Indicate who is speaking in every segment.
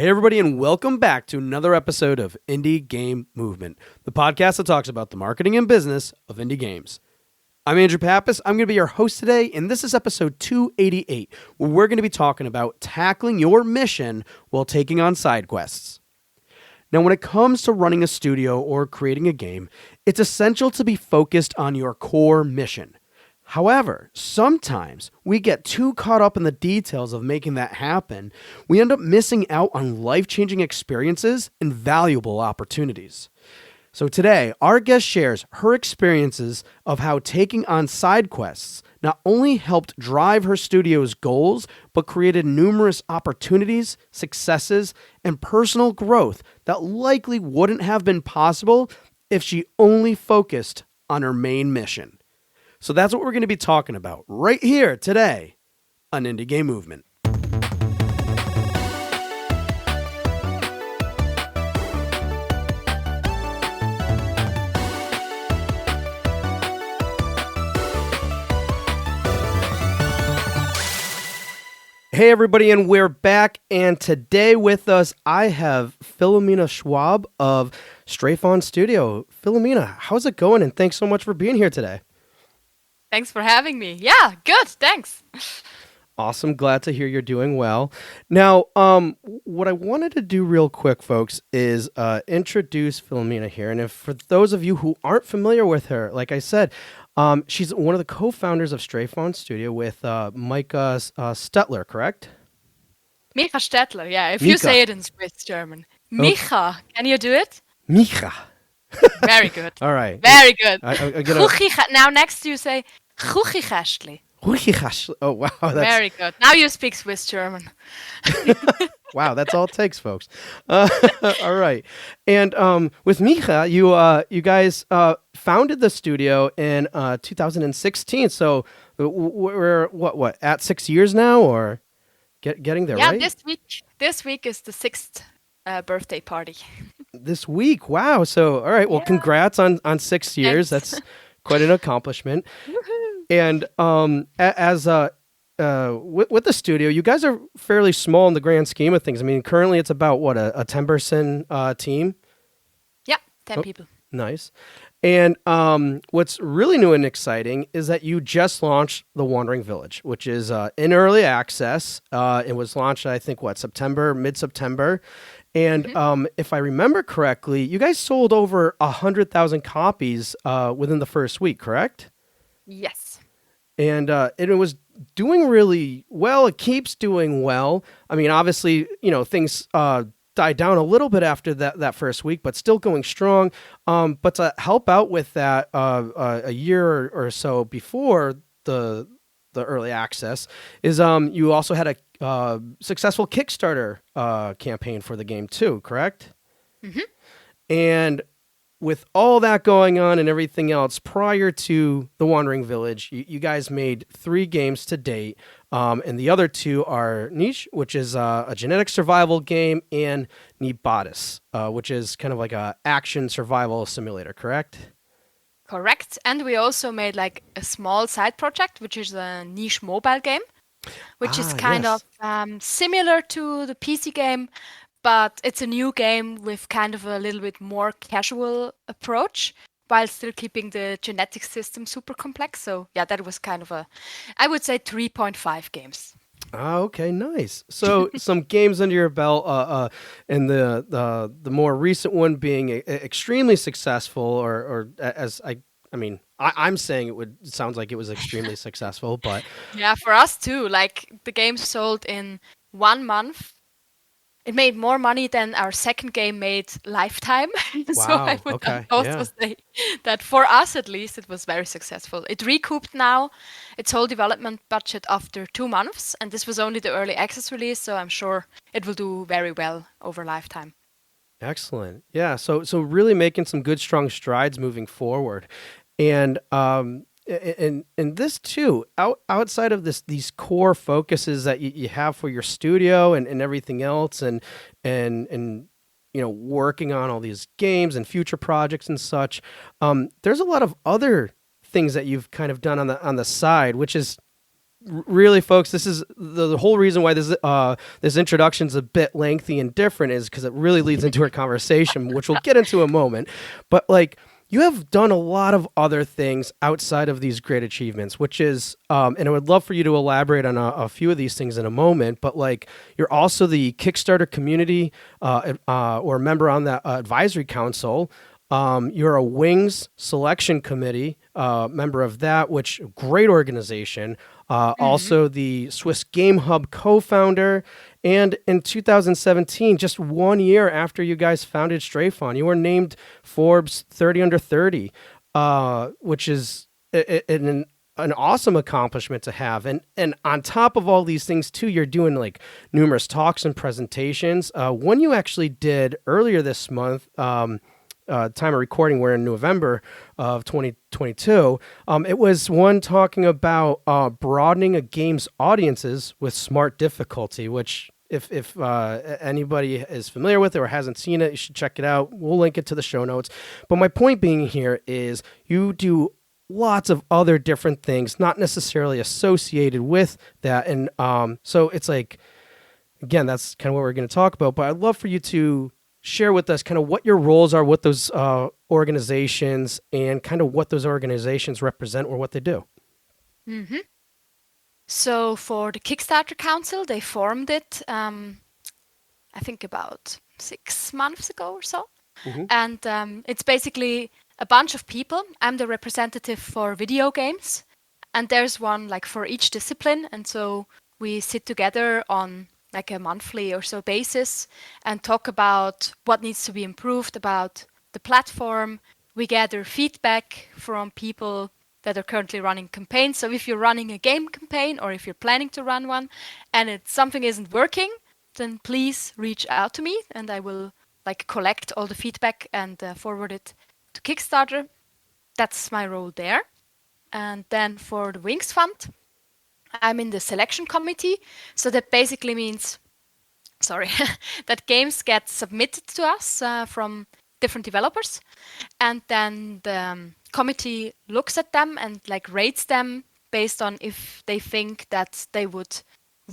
Speaker 1: Hey, everybody, and welcome back to another episode of Indie Game Movement, the podcast that talks about the marketing and business of indie games. I'm Andrew Pappas. I'm going to be your host today, and this is episode 288, where we're going to be talking about tackling your mission while taking on side quests. Now, when it comes to running a studio or creating a game, it's essential to be focused on your core mission. However, sometimes we get too caught up in the details of making that happen, we end up missing out on life-changing experiences and valuable opportunities. So today, our guest shares her experiences of how taking on side quests not only helped drive her studio's goals, but created numerous opportunities, successes, and personal growth that likely wouldn't have been possible if she only focused on her main mission. So that's what we're going to be talking about right here today on Indie Game Movement. Hey everybody, and we're back, and today with us I have Philomena Schwab of Schwab Studio. Philomena, how's it going, and thanks so much for being here today.
Speaker 2: Thanks for having me. Yeah, good. Thanks.
Speaker 1: Awesome. Glad to hear you're doing well. Now, what I wanted to do real quick, folks, is introduce Philomena here. And if for those of you who aren't familiar with her, like I said, she's one of the co-founders of Schwab Studio with Micah Stetler, correct?
Speaker 2: Micha Stetler. Yeah, if
Speaker 1: Mika.
Speaker 2: you say it in Swiss German. Micha. Can you do it?
Speaker 1: Micha.
Speaker 2: Very good.
Speaker 1: All right.
Speaker 2: Very good.
Speaker 1: I
Speaker 2: Now next you say Kuchikästli.
Speaker 1: Oh, wow. That's...
Speaker 2: Very good. Now you speak Swiss German.
Speaker 1: Wow, that's all it takes, folks. All right. And with Micha, you guys founded the studio in 2016. So we're what at 6 years now, or getting there, right?
Speaker 2: Yeah, this week is the 6th birthday party.
Speaker 1: This week, wow. So, all right. Well,
Speaker 2: Yeah.
Speaker 1: congrats on 6 years.
Speaker 2: Thanks.
Speaker 1: That's quite an accomplishment. And with the studio, you guys are fairly small in the grand scheme of things. I mean, currently it's about what, a 10-person team?
Speaker 2: Yeah, 10 people.
Speaker 1: Nice. And what's really new and exciting is that you just launched The Wandering Village, which is in early access. It was launched, I think, mid-September. And if I remember correctly, you guys sold over 100,000 copies within the first week, correct?
Speaker 2: Yes.
Speaker 1: And it was doing really well. It keeps doing well. I mean, obviously, things died down a little bit after that first week, but still going strong. But to help out with that, a year or so before the early access is you also had a successful Kickstarter campaign for the game too, correct?
Speaker 2: Mm-hmm.
Speaker 1: And with all that going on and everything else, prior to The Wandering Village, you guys made 3 games to date, and the other 2 are Niche, which is a genetic survival game, and Nibatis, which is kind of like a action survival simulator, correct?
Speaker 2: Correct. And we also made like a small side project, which is a niche mobile game, which is kind
Speaker 1: yes.
Speaker 2: of similar to the PC game, but it's a new game with kind of a little bit more casual approach while still keeping the genetic system super complex. So yeah, that was kind of I would say 3.5 games.
Speaker 1: Okay, nice. So some games under your belt, and the more recent one being extremely successful, or as I'm saying it sounds like it was extremely successful, but
Speaker 2: Yeah, for us too. Like the game sold in 1 month. It made more money than our second game made lifetime. So I
Speaker 1: wow,
Speaker 2: would
Speaker 1: okay,
Speaker 2: also
Speaker 1: yeah.
Speaker 2: say that for us at least, it was very successful. It recouped now its whole development budget after 2 months, and this was only the early access release, so I'm sure it will do very well over lifetime.
Speaker 1: Excellent. Yeah, so really making some good strong strides moving forward. And and this too, outside of these core focuses that you have for your studio and everything else, and working on all these games and future projects and such, there's a lot of other things that you've kind of done on the side, which is really, folks, this is the whole reason why this introduction's a bit lengthy and different is because it really leads into our conversation, which we'll get into in a moment. But like, you have done a lot of other things outside of these great achievements, which is, and I would love for you to elaborate on a few of these things in a moment. But like, you're also the Kickstarter community or member on the advisory council. You're a Wings selection committee member of that, which great organization.
Speaker 2: Hmm.
Speaker 1: Also, the Swiss Game Hub co-founder, and in 2017, just 1 year after you guys founded Strafon, you were named Forbes 30 under 30, which is an awesome accomplishment to have. And on top of all these things too, you're doing like numerous talks and presentations. One you actually did earlier this month. Time of recording, we're in November of 2022. It was one talking about broadening a game's audiences with smart difficulty, which if anybody is familiar with it or hasn't seen it, you should check it out. We'll link it to the show notes. But my point being here is you do lots of other different things, not necessarily associated with that. And so it's like, again, that's kind of what we're going to talk about. But I'd love for you to share with us kind of what your roles are with those organizations and kind of what those organizations represent or what they do.
Speaker 2: Hmm. So for the Kickstarter Council, they formed it, I think about 6 months ago or so.
Speaker 1: Mm-hmm.
Speaker 2: And it's basically a bunch of people. I'm the representative for video games, and there's one like for each discipline. And so we sit together on like a monthly or so basis and talk about what needs to be improved about the platform. We gather feedback from people that are currently running campaigns. So if you're running a game campaign or if you're planning to run one and something isn't working, then please reach out to me and I will like collect all the feedback and forward it to Kickstarter. That's my role there. And then for the Wings Fund, I'm in the selection committee. So that basically means, sorry, that games get submitted to us from different developers, and then the committee looks at them and like rates them based on if they think that they would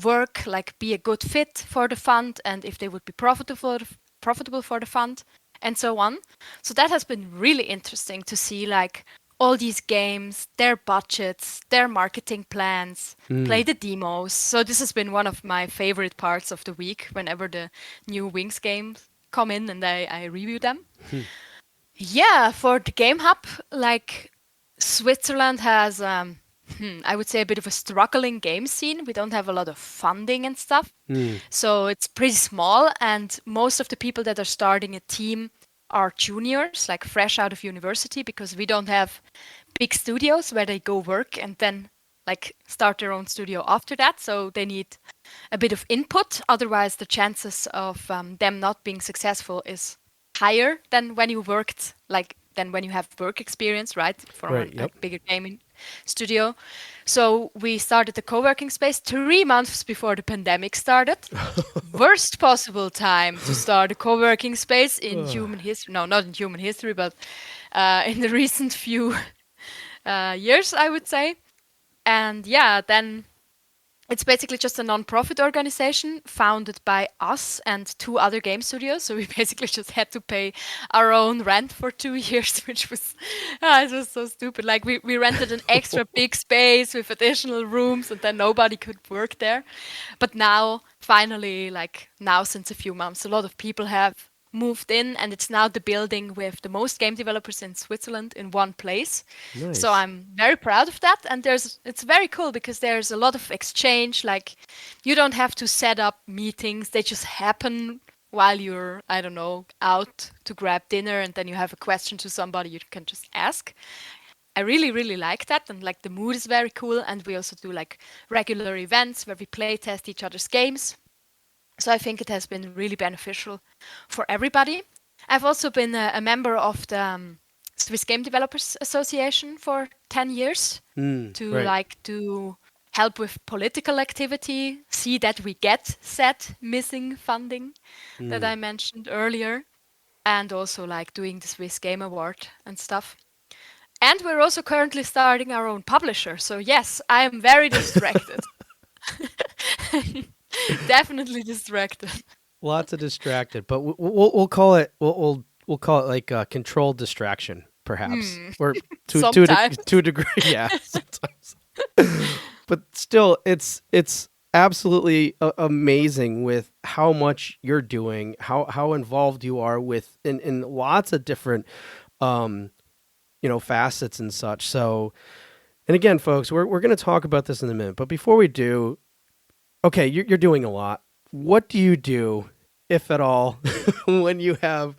Speaker 2: work, like be a good fit for the fund, and if they would be profitable for the fund, and so on. So that has been really interesting to see like all these games, their budgets, their marketing plans, play
Speaker 1: Mm.
Speaker 2: the demos. So this has been one of my favorite parts of the week whenever the new Wings games come in and I review them. Yeah, for the Game Hub, like Switzerland has, I would say, a bit of a struggling game scene. We don't have a lot of funding and stuff.
Speaker 1: Mm.
Speaker 2: So it's pretty small, and most of the people that are starting a team are juniors, like fresh out of university, because we don't have big studios where they go work and then like start their own studio after that. So they need a bit of input. Otherwise, the chances of them not being successful is higher than when you worked like than when you have work experience, right, from
Speaker 1: Right.
Speaker 2: a
Speaker 1: Yep.
Speaker 2: bigger gaming studio. So we started the co-working space 3 months before the pandemic started. Worst possible time to start a co-working space in
Speaker 1: Ugh.
Speaker 2: human history. No, not in human history, but in the recent few years, I would say. And yeah, then it's basically just a non-profit organization founded by us and two other game studios. So we basically just had to pay our own rent for 2 years, which was it was so stupid. Like we rented an extra big space with additional rooms, and then nobody could work there. But now, finally, like now since a few months, a lot of people have moved in, and it's now the building with the most game developers in Switzerland in one place. So
Speaker 1: Nice.
Speaker 2: I'm very proud of that, and it's very cool because there's a lot of exchange. Like you don't have to set up meetings; they just happen while you're, I don't know, out to grab dinner, and then you have a question to somebody you can just ask. I really, really like that, and like the mood is very cool. And we also do like regular events where we play test each other's games. So I think it has been really beneficial for everybody. I've also been a member of the Swiss Game Developers Association for 10 years
Speaker 1: Mm.
Speaker 2: to
Speaker 1: Right.
Speaker 2: like to help with political activity, see that we get said missing funding that
Speaker 1: Mm.
Speaker 2: I mentioned earlier, and also like doing the Swiss Game Award and stuff. And we're also currently starting our own publisher. So yes, I am very distracted. Definitely distracted.
Speaker 1: Lots of distracted, but we'll call it we'll call it like controlled distraction, perhaps,
Speaker 2: Hmm.
Speaker 1: or to a
Speaker 2: Sometimes.
Speaker 1: degree, yeah, sometimes. But still, it's absolutely amazing with how much you're doing, how involved you are with in lots of different um, facets and such. So, and again, folks, we're going to talk about this in a minute, but before we do, okay, you're doing a lot. What do you do, if at all, when you have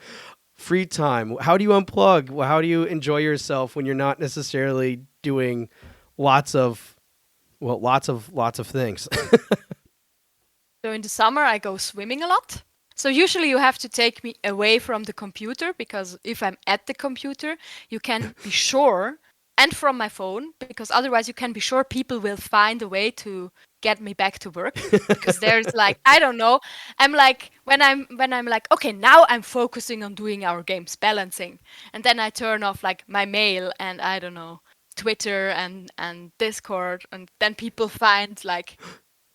Speaker 1: free time? How do you unplug? How do you enjoy yourself when you're not necessarily doing lots of lots of things?
Speaker 2: So in the summer, I go swimming a lot. So usually you have to take me away from the computer because if I'm at the computer, you can be sure, and from my phone, because otherwise you can be sure people will find a way to get me back to work. Because there's like, I don't know, I'm like when I'm like, okay, now I'm focusing on doing our games balancing. And then I turn off like my mail and I don't know, Twitter and Discord, and then people find like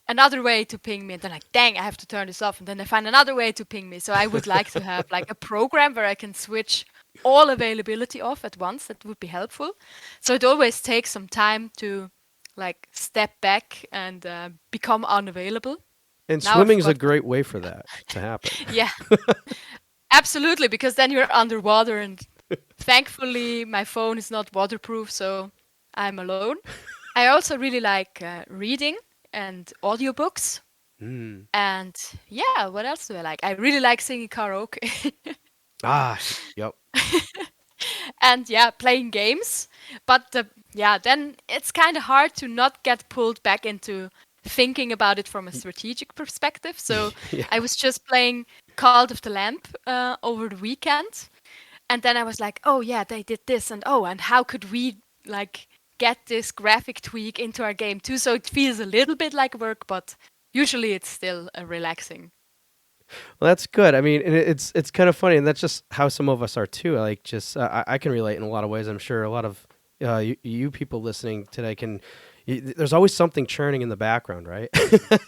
Speaker 2: another way to ping me and they're like, dang, I have to turn this off, and then they find another way to ping me. So I would like to have like a program where I can switch all availability off at once. That would be helpful. So it always takes some time to like step back and become unavailable.
Speaker 1: And
Speaker 2: Now I
Speaker 1: swimming is a
Speaker 2: forgot what.
Speaker 1: great way for that to happen.
Speaker 2: Yeah, absolutely, because then you're underwater, and thankfully my phone is not waterproof, so I'm alone. I also really like reading and audiobooks.
Speaker 1: Mm.
Speaker 2: And yeah, what else do I like? I really like singing karaoke
Speaker 1: Ah, yep.
Speaker 2: and yeah, playing games. But yeah, then it's kind of hard to not get pulled back into thinking about it from a strategic perspective. So
Speaker 1: Yeah.
Speaker 2: I was just playing Cult of the Lamp over the weekend. And then I was like, oh yeah, they did this. And oh, and how could we like get this graphic tweak into our game too? So it feels a little bit like work, but usually it's still relaxing.
Speaker 1: Well, that's good. I mean, and it's kind of funny, and that's just how some of us are too. Like, just I can relate in a lot of ways. I'm sure a lot of you people listening today can. There's always something churning in the background, right?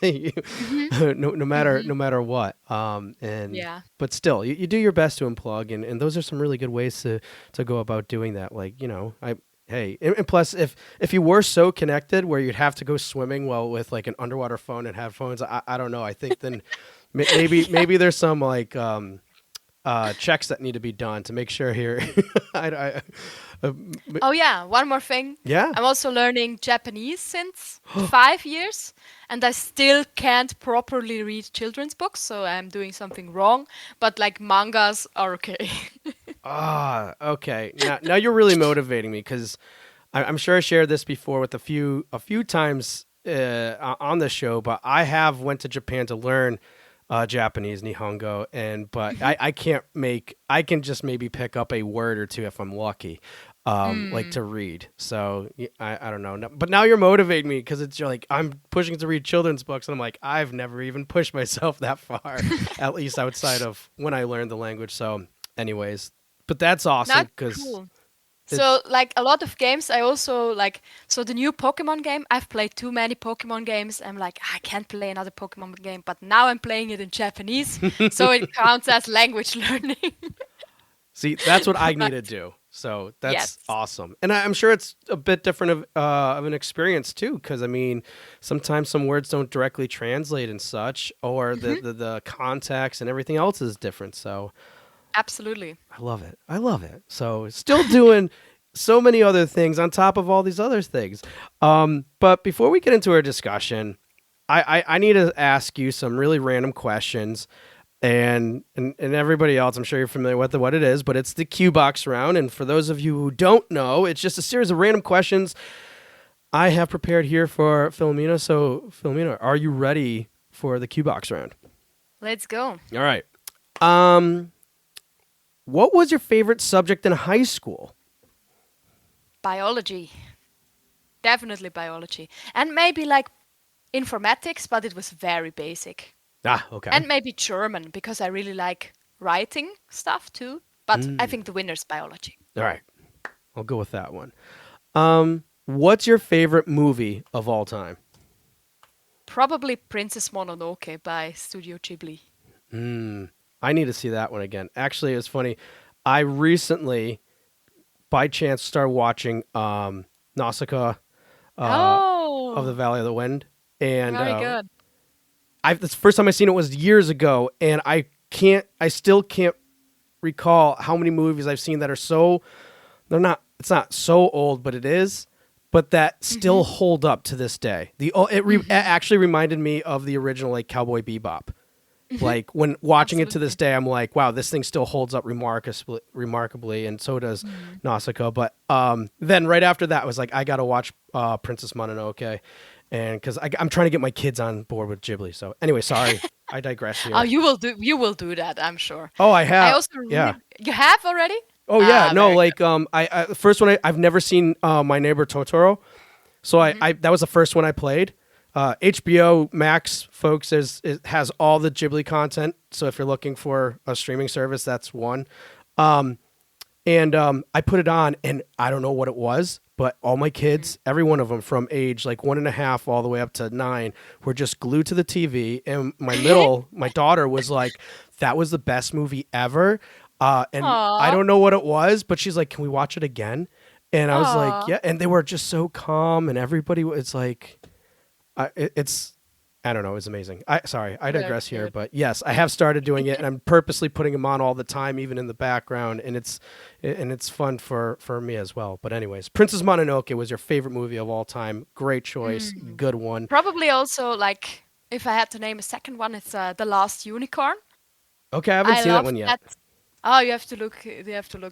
Speaker 1: You,
Speaker 2: Hmm.
Speaker 1: no
Speaker 2: Hmm.
Speaker 1: matter what. And
Speaker 2: Yeah.
Speaker 1: but still, you do your best to unplug, and those are some really good ways to go about doing that. Like, I. Hey, and plus, if you were so connected where you'd have to go swimming, well, with like an underwater phone and headphones, I don't know. I think then maybe
Speaker 2: Yeah.
Speaker 1: maybe there's some like checks that need to be done to make sure here. I, m-
Speaker 2: Oh yeah, one more thing.
Speaker 1: yeah.
Speaker 2: I'm also learning Japanese since 5 years, and I still can't properly read children's books, so I'm doing something wrong. But like mangas are okay.
Speaker 1: Ah, okay. Now you're really motivating me because I'm sure I shared this before with a few times on the show, but I have went to Japan to learn Japanese Nihongo, and but
Speaker 2: Mhm.
Speaker 1: I can just maybe pick up a word or two if I'm lucky, like
Speaker 2: Mm.
Speaker 1: to read. So I don't know, but now you're motivating me because you're like I'm pushing to read children's books, and I'm like I've never even pushed myself that far, at least outside of when I learned the language. So, anyways, but that's awesome
Speaker 2: Not
Speaker 1: because
Speaker 2: cool. So
Speaker 1: it's
Speaker 2: like a lot of games I also like, so the new Pokemon game, I've played too many Pokemon games. I'm like, I can't play another Pokemon game, but now I'm playing it in Japanese, so it counts as language learning.
Speaker 1: see that's what I need
Speaker 2: But
Speaker 1: to do. So that's
Speaker 2: yes.
Speaker 1: awesome, and I'm sure it's a bit different of an experience too, because I mean, sometimes some words don't directly translate and such, or
Speaker 2: Hmm.
Speaker 1: the context and everything else is different. So
Speaker 2: Absolutely.
Speaker 1: I love it. I love it. So still doing so many other things on top of all these other things. But before we get into our discussion, I need to ask you some really random questions. And everybody else, I'm sure you're familiar with what it is, but it's the Q box round. And for those of you who don't know, it's just a series of random questions I have prepared here for Philomena. So, Philomena, are you ready for the Q box round?
Speaker 2: Let's go.
Speaker 1: All right. Um, what was your favorite subject in high school?
Speaker 2: Biology. Definitely biology. And maybe like informatics, but it was very basic.
Speaker 1: Ah, okay.
Speaker 2: And maybe German, because I really like writing stuff too. But I
Speaker 1: Mm.
Speaker 2: think the winner's biology.
Speaker 1: All right. I'll go with that one. What's your favorite movie of all time?
Speaker 2: Probably Princess Mononoke by Studio Ghibli.
Speaker 1: I need to see that one again. Actually, it was funny. I recently, by chance, started watching Nausicaa of the
Speaker 2: Oh,
Speaker 1: Valley of the Wind, and
Speaker 2: very good.
Speaker 1: that's the first time I seen it was years ago, and I still can't recall how many movies I've seen that are so it's not so old, but it is, but that still
Speaker 2: Hmm.
Speaker 1: hold up to this day. It
Speaker 2: Hmm.
Speaker 1: actually reminded me of the original like Cowboy Bebop.
Speaker 2: Hmm.
Speaker 1: Like when watching it to this
Speaker 2: Absolutely.
Speaker 1: day, I'm like, wow, this thing still holds up remarkably, and so does
Speaker 2: Mm.
Speaker 1: Nausicaa. But then right after that, I was like, I gotta watch Princess Mononoke, and because I'm trying to get my kids on board with Ghibli. So anyway, sorry, I digress
Speaker 2: Oh,
Speaker 1: here.
Speaker 2: you will do that, I'm sure.
Speaker 1: Oh, I
Speaker 2: I
Speaker 1: have,
Speaker 2: also
Speaker 1: yeah.
Speaker 2: really you have already?
Speaker 1: Oh yeah,
Speaker 2: Ah,
Speaker 1: no,
Speaker 2: very good.
Speaker 1: like I the first one I've never seen My Neighbor Totoro, so
Speaker 2: Hmm.
Speaker 1: I that was the first one I played. HBO Max, folks, it has all the Ghibli content. So if you're looking for a streaming service, that's one. And I put it on, and I don't know what it was, but all my kids, every one of them from age like 1.5 all the way up to 9, were just glued to the TV. And my daughter, was like, "That was the best movie ever." And I
Speaker 2: Aw,
Speaker 1: don't know what it was, but she's like, "Can we watch it again?" And I was like,
Speaker 2: aw,
Speaker 1: "Yeah." And they were just so calm, and everybody was like, it's I don't know. It was amazing. I
Speaker 2: very
Speaker 1: digress here,
Speaker 2: good.
Speaker 1: but yes, I have started doing it, and I'm purposely putting them on all the time, even in the background, and it's fun for me as well. But anyways, Princess Mononoke was your favorite movie of all time. Great choice,
Speaker 2: Mm.
Speaker 1: good one.
Speaker 2: Probably also like if I had to name a second one, it's The Last Unicorn.
Speaker 1: Okay, I haven't
Speaker 2: I
Speaker 1: seen that
Speaker 2: love
Speaker 1: one yet.
Speaker 2: that. Oh, you have to look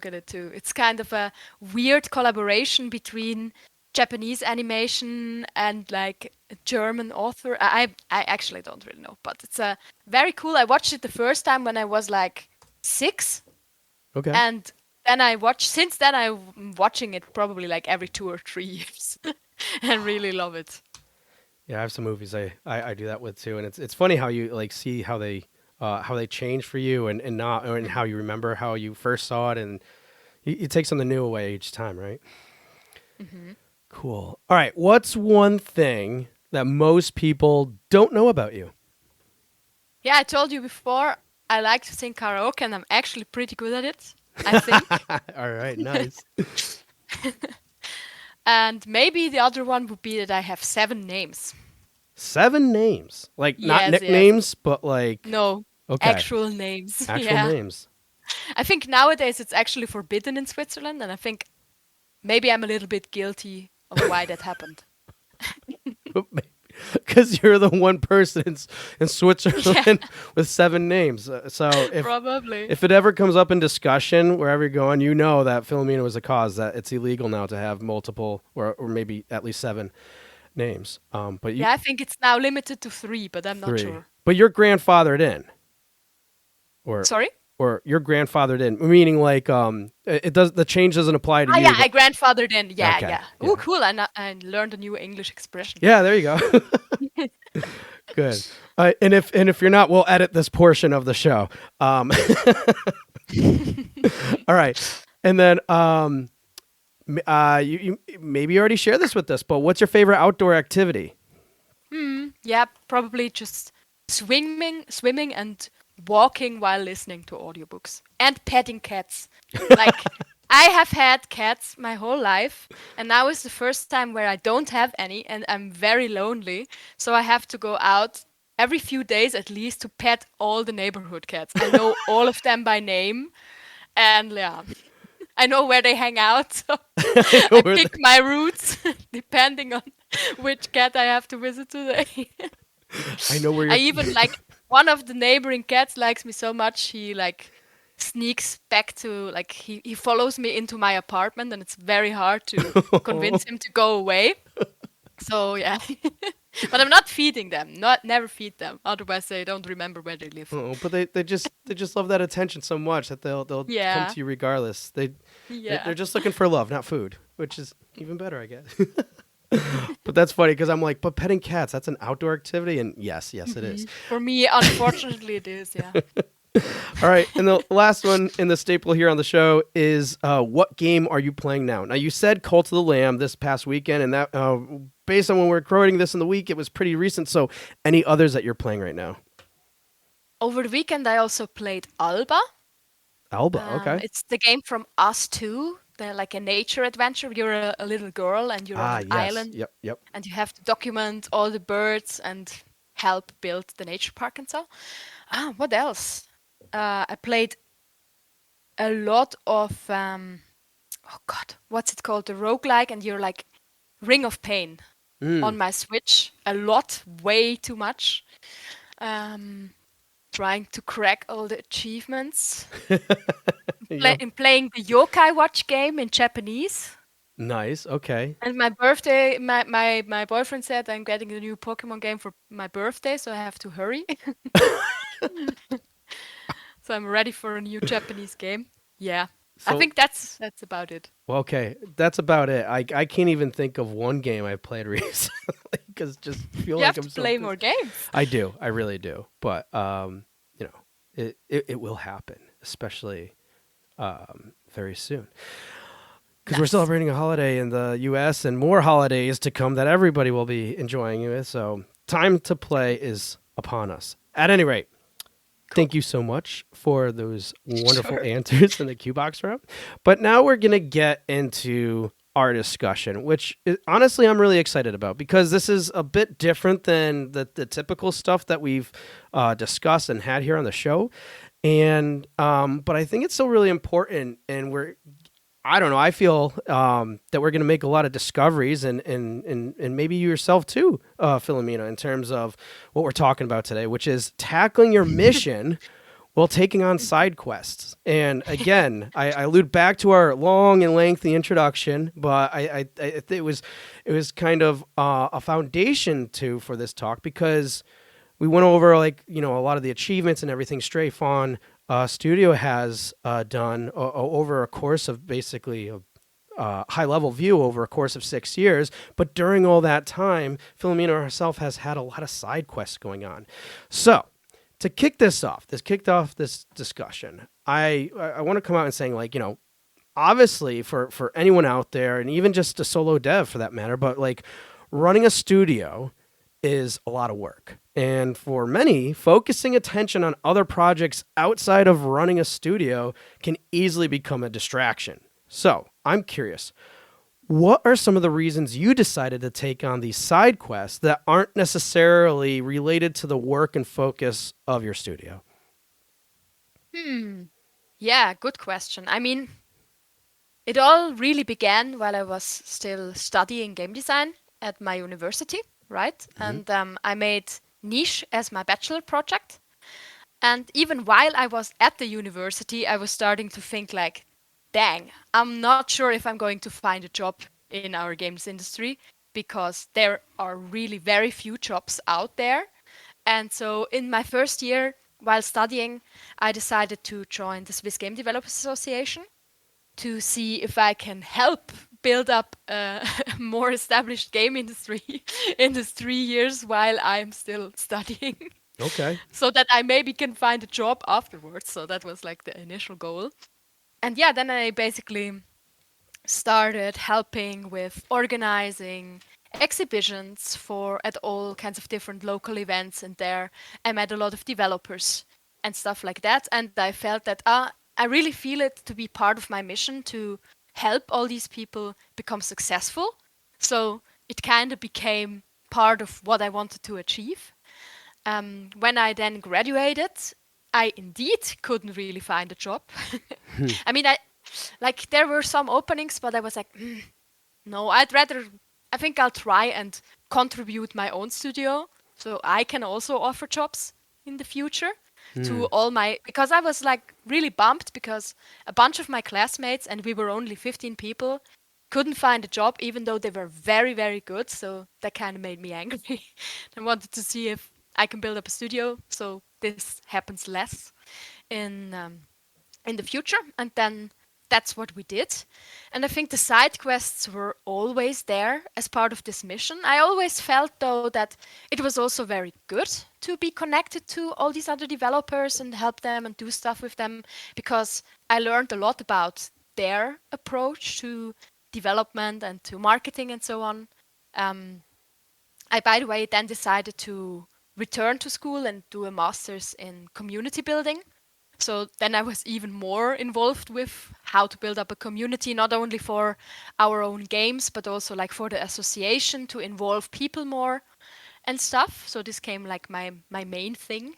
Speaker 2: at it too. It's kind of a weird collaboration between Japanese animation and like a German author. I actually don't really know, but it's very cool. I watched it the first time when I was like 6,
Speaker 1: Okay,
Speaker 2: and then I watched since then I'm watching it probably like every 2 or 3 years and really love it.
Speaker 1: yeah, I have some movies I do that with too, and it's funny how you like see how they change for you and not and how you remember how you first saw it, and you take something new away each time, right?
Speaker 2: Hmm.
Speaker 1: Cool. All right. What's one thing that most people don't know about you?
Speaker 2: Yeah, I told you before I like to sing karaoke and I'm actually pretty good at it, I think.
Speaker 1: All right. Nice.
Speaker 2: And maybe the other one would be that I have 7 names.
Speaker 1: 7 names. Like not
Speaker 2: Yes, yes.
Speaker 1: nicknames, but like,
Speaker 2: No,
Speaker 1: okay,
Speaker 2: actual names.
Speaker 1: actual
Speaker 2: Yeah.
Speaker 1: names.
Speaker 2: I think nowadays it's actually forbidden in Switzerland, and I think maybe I'm a little bit guilty of why that happened.
Speaker 1: Because you're the one person in
Speaker 2: Yeah,
Speaker 1: Switzerland with 7 names. So
Speaker 2: probably.
Speaker 1: if it ever comes up in discussion wherever you're going, you know that Philomena was a cause that it's illegal now to have multiple or maybe at least 7 names. But you
Speaker 2: Yeah, I think it's now limited to 3, but I'm not
Speaker 1: 3.
Speaker 2: sure.
Speaker 1: But you're grandfathered in. or
Speaker 2: Sorry?
Speaker 1: or you're grandfathered in, meaning like it does the change doesn't apply to
Speaker 2: Ah, yeah,
Speaker 1: you,
Speaker 2: I
Speaker 1: but
Speaker 2: grandfathered in. Yeah,
Speaker 1: okay,
Speaker 2: yeah. Oh,
Speaker 1: yeah,
Speaker 2: cool. I learned a new English expression.
Speaker 1: yeah, there you go. Good. And if you're not, we'll edit this portion of the show. um all right, and then you maybe you already shared this with us, but what's your favorite outdoor activity?
Speaker 2: Yeah, probably just swimming and walking while listening to audiobooks and petting cats. Like I have had cats my whole life, and now is the first time where I don't have any and I'm very lonely, so I have to go out every few days at least to pet all the neighborhood cats. I know all of them by name, and yeah, I know where they hang out, so
Speaker 1: I know
Speaker 2: I
Speaker 1: where
Speaker 2: pick my routes depending on which cat I have to visit today.
Speaker 1: I know where
Speaker 2: I
Speaker 1: you're.
Speaker 2: even like one of the neighboring cats likes me so much he like sneaks back to like he follows me into my apartment and it's very hard to convince him to go away. So yeah. But I'm not feeding them. Not never feed them. Otherwise they don't remember where they live.
Speaker 1: Oh, but they just love that attention so much that they'll come
Speaker 2: Yeah.
Speaker 1: to you regardless. They're
Speaker 2: Yeah.
Speaker 1: just looking for love, not food, which is even better, I guess. But that's funny because I'm like, but petting cats, that's an outdoor activity, and yes, yes, it is.
Speaker 2: For me, unfortunately it is, yeah.
Speaker 1: All right, and the last one in the staple here on the show is what game are you playing now? Now you said Cult of the Lamb this past weekend, and that based on when we're recording this in the week, it was pretty recent. So, any others that you're playing right now?
Speaker 2: Over the weekend, I also played Alba.
Speaker 1: Alba, okay.
Speaker 2: It's the game from Us Too. They're like a nature adventure. You're a little girl and you're on
Speaker 1: Ah,
Speaker 2: an
Speaker 1: yes,
Speaker 2: island,
Speaker 1: yep, yep.
Speaker 2: and you have to document all the birds and help build the nature park and so. What else? I played a lot of oh God, what's it called? The roguelike, and you're like Ring of Pain
Speaker 1: Mm.
Speaker 2: on my Switch. A lot, way too much. Um, Trying to crack all the achievements.
Speaker 1: Yep.
Speaker 2: In playing the Yokai Watch game in Japanese.
Speaker 1: Nice. Okay.
Speaker 2: And my birthday, my boyfriend said I'm getting a new Pokemon game for my birthday, so I have to hurry. So I'm ready for a new Japanese game. Yeah. I
Speaker 1: So,
Speaker 2: think that's about it.
Speaker 1: well, okay, that's about it. I can't even think of one game I played recently because just feel
Speaker 2: You
Speaker 1: like
Speaker 2: have
Speaker 1: I'm
Speaker 2: to
Speaker 1: so
Speaker 2: play
Speaker 1: busy.
Speaker 2: more games.
Speaker 1: I do. I really do. But you know, it will happen, especially very soon. Because we're
Speaker 2: Nice.
Speaker 1: celebrating a holiday in the U.S. and more holidays to come that everybody will be enjoying with. So time to play is upon us. At any rate,
Speaker 2: Cool.
Speaker 1: thank you so much for those wonderful
Speaker 2: Sure.
Speaker 1: answers in the Q box round. But now we're gonna get into our discussion, which honestly I'm really excited about because this is a bit different than the typical stuff that we've discussed and had here on the show. And but I think it's still really important, and I don't know. I feel that we're going to make a lot of discoveries, and maybe you yourself too, Philomena, in terms of what we're talking about today, which is tackling your mission while taking on side quests. And again, I allude back to our long and lengthy introduction, but it was kind of a foundation to for this talk because we went over like a lot of the achievements and everything Stray Fawn Studio has done over a course of basically a high level view over a course of 6 years. But during all that time, Philomena herself has had a lot of side quests going on. So to kick this off, this discussion, I want to come out and saying like obviously for anyone out there and even just a solo dev for that matter, but like running a studio is a lot of work. And for many, focusing attention on other projects outside of running a studio can easily become a distraction. So, I'm curious, what are some of the reasons you decided to take on these side quests that aren't necessarily related to the work and focus of your studio?
Speaker 2: Hmm. Yeah, good question. I mean, it all really began while I was still studying game design at my university, right?
Speaker 1: Mm-hmm.
Speaker 2: And I made Niche as my bachelor project. And even while I was at the university, I was starting to think like, dang, I'm not sure if I'm going to find a job in our games industry because there are really very few jobs out there. And so in my first year while studying, I decided to join the Swiss Game Developers Association to see if I can help build up a more established game industry in these 3 years while I'm still studying,
Speaker 1: Okay.
Speaker 2: so that I maybe can find a job afterwards. So that was like the initial goal. And yeah, then I basically started helping with organizing exhibitions for at all kinds of different local events, and there I met a lot of developers and stuff like that, and I felt that I really feel it to be part of my mission to help all these people become successful. So it kind of became part of what I wanted to achieve. When I then graduated, I indeed couldn't really find a job. I mean, I like there were some openings, but I was like, no, I'd rather. I think I'll try and contribute my own studio so I can also offer jobs in the future to
Speaker 1: Hmm.
Speaker 2: all my, because I was like really bummed because a bunch of my classmates, and we were only 15 people, couldn't find a job even though they were very very good. So that kind of made me angry. I wanted to see if I can build up a studio so this happens less in um, in the future. And then that's what we did. And I think the side quests were always there as part of this mission. I always felt, though, that it was also very good to be connected to all these other developers and help them and do stuff with them, because I learned a lot about their approach to development and to marketing and so on. Um, I, by the way, then decided to return to school and do a master's in community building. So then I was even more involved with how to build up a community, not only for our own games, but also like for the association to involve people more and stuff. So this came like my main thing.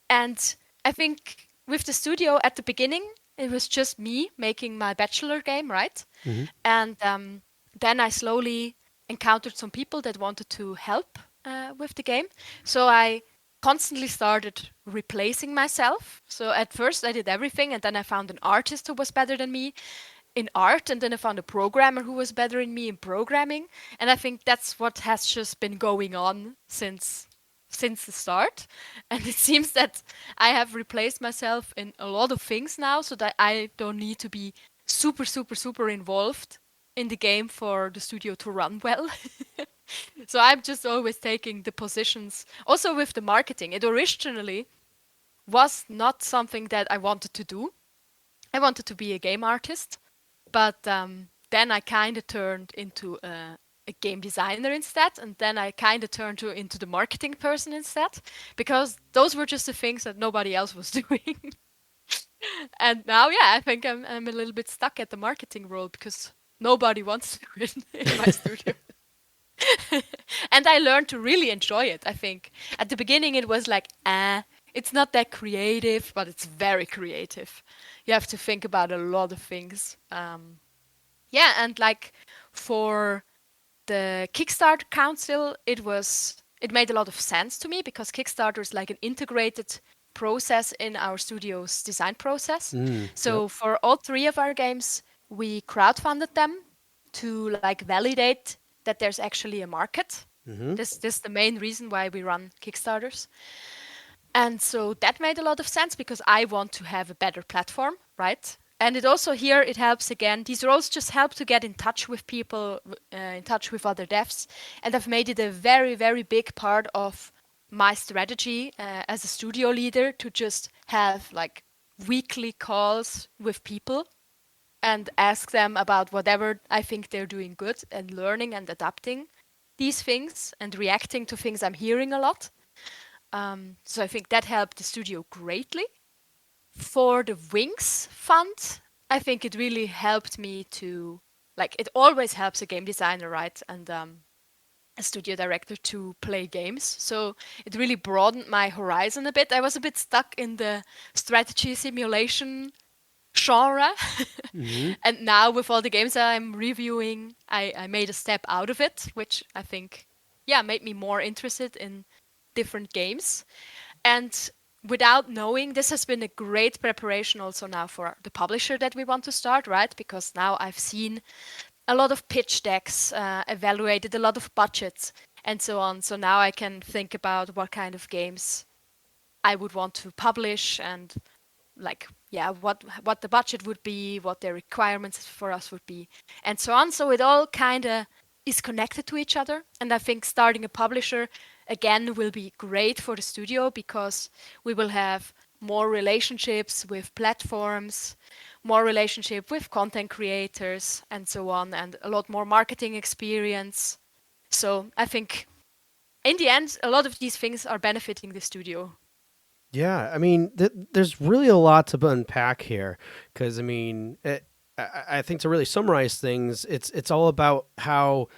Speaker 2: And I think with the studio at the beginning, it was just me making my bachelor game, right?
Speaker 1: Hmm.
Speaker 2: And then I slowly encountered some people that wanted to help with the game. So I constantly started replacing myself. So at first I did everything, and then I found an artist who was better than me in art, and then I found a programmer who was better than me in programming. And I think that's what has just been going on since the start. And it seems that I have replaced myself in a lot of things now, so that I don't need to be super, super, super involved in the game for the studio to run well. So I'm just always taking the positions. Also with the marketing, it originally was not something that I wanted to do. I wanted to be a game artist, but then I kind of turned into a game designer instead, and then I kind of turned into the marketing person instead, because those were just the things that nobody else was doing. And now, yeah, I think I'm a little bit stuck at the marketing role because nobody wants to do it in my studio. And I learned to really enjoy it, I think. At the beginning, it was like, it's not that creative, but it's very creative. You have to think about a lot of things. Yeah, and like for the Kickstarter Council, it made a lot of sense to me because Kickstarter is like an integrated process in our studio's design process.
Speaker 1: Yep.
Speaker 2: So for all three of our games, we crowdfunded them to like validate that there's actually a market.
Speaker 1: Hmm.
Speaker 2: This is the main reason why we run Kickstarters. And so that made a lot of sense because I want to have a better platform, right? And it also here it helps again. These roles just help to get in touch with people, in touch with other devs, and I've made it a very very big part of my strategy as a studio leader to just have like weekly calls with people and ask them about whatever I think they're doing good and learning and adapting these things and reacting to things I'm hearing a lot. So I think that helped the studio greatly. For the Wings Fund, I think it really helped me to, like, it always helps a game designer, right? And a studio director to play games. So it really broadened my horizon a bit. I was a bit stuck in the strategy simulation genre.
Speaker 1: Hmm.
Speaker 2: And now with all the games I'm reviewing, I made a step out of it, which I think, yeah, made me more interested in different games. And without knowing, this has been a great preparation also now for the publisher that we want to start, right? Because now I've seen a lot of pitch decks, evaluated a lot of budgets, and so on. So now I can think about what kind of games I would want to publish and like yeah what the budget would be, what the requirements for us would be, and so on. So it all kind of is connected to each other, and I think starting a publisher again will be great for the studio because we will have more relationships with platforms, more relationship with content creators and so on, and a lot more marketing experience. So I think in the end a lot of these things are benefiting the studio.
Speaker 1: Yeah, I mean, there's really a lot to unpack here because I mean, I think to really summarize things, it's all about how,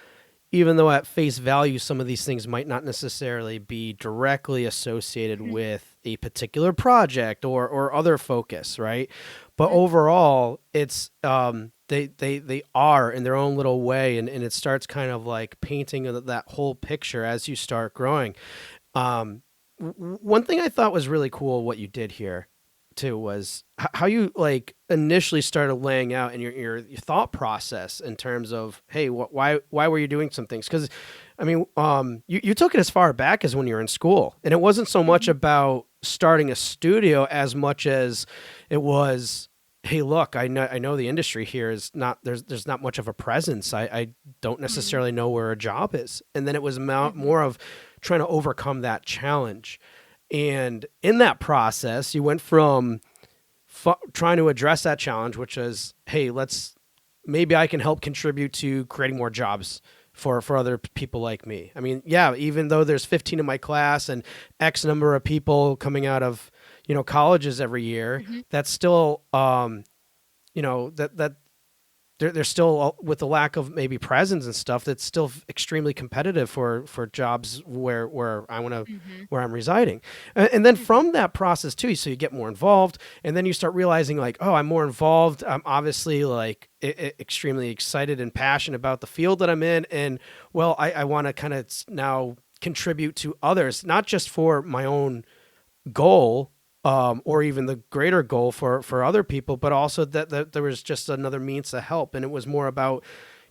Speaker 1: even though at face value some of these things might not necessarily be directly associated with a particular project or other focus, right? But
Speaker 2: Mhm.
Speaker 1: overall, it's they are in their own little way, and it starts kind of like painting that whole picture as you start growing. Um, One thing I thought was really cool what you did here too was how you like initially started laying out in your thought process in terms of, hey, why were you doing some things? Because I mean, you took it as far back as when you were in school, and it wasn't so much
Speaker 2: Mhm.
Speaker 1: about starting a studio as much as it was, hey, look, I know the industry here is not there's not much of a presence. I don't
Speaker 2: Mm.
Speaker 1: necessarily know where a job is. And then it was
Speaker 2: Mhm.
Speaker 1: more of trying to overcome that challenge. And in that process, you went from trying to address that challenge, which is, hey, let's maybe I can help contribute to creating more jobs for other people like me. I mean, yeah, even though there's 15 in my class and X number of people coming out of colleges every year,
Speaker 2: Mhm.
Speaker 1: that's still that they're still with the lack of maybe presence and stuff. That's still extremely competitive for jobs where I want to
Speaker 2: Mhm.
Speaker 1: where I'm residing, and then
Speaker 2: Mhm.
Speaker 1: from that process too, so you get more involved, and then you start realizing like, oh, I'm more involved. I'm obviously like extremely excited and passionate about the field that I'm in, and well, I want to kind of now contribute to others, not just for my own goal, or even the greater goal for other people, but also that there was just another means to help, and it was more about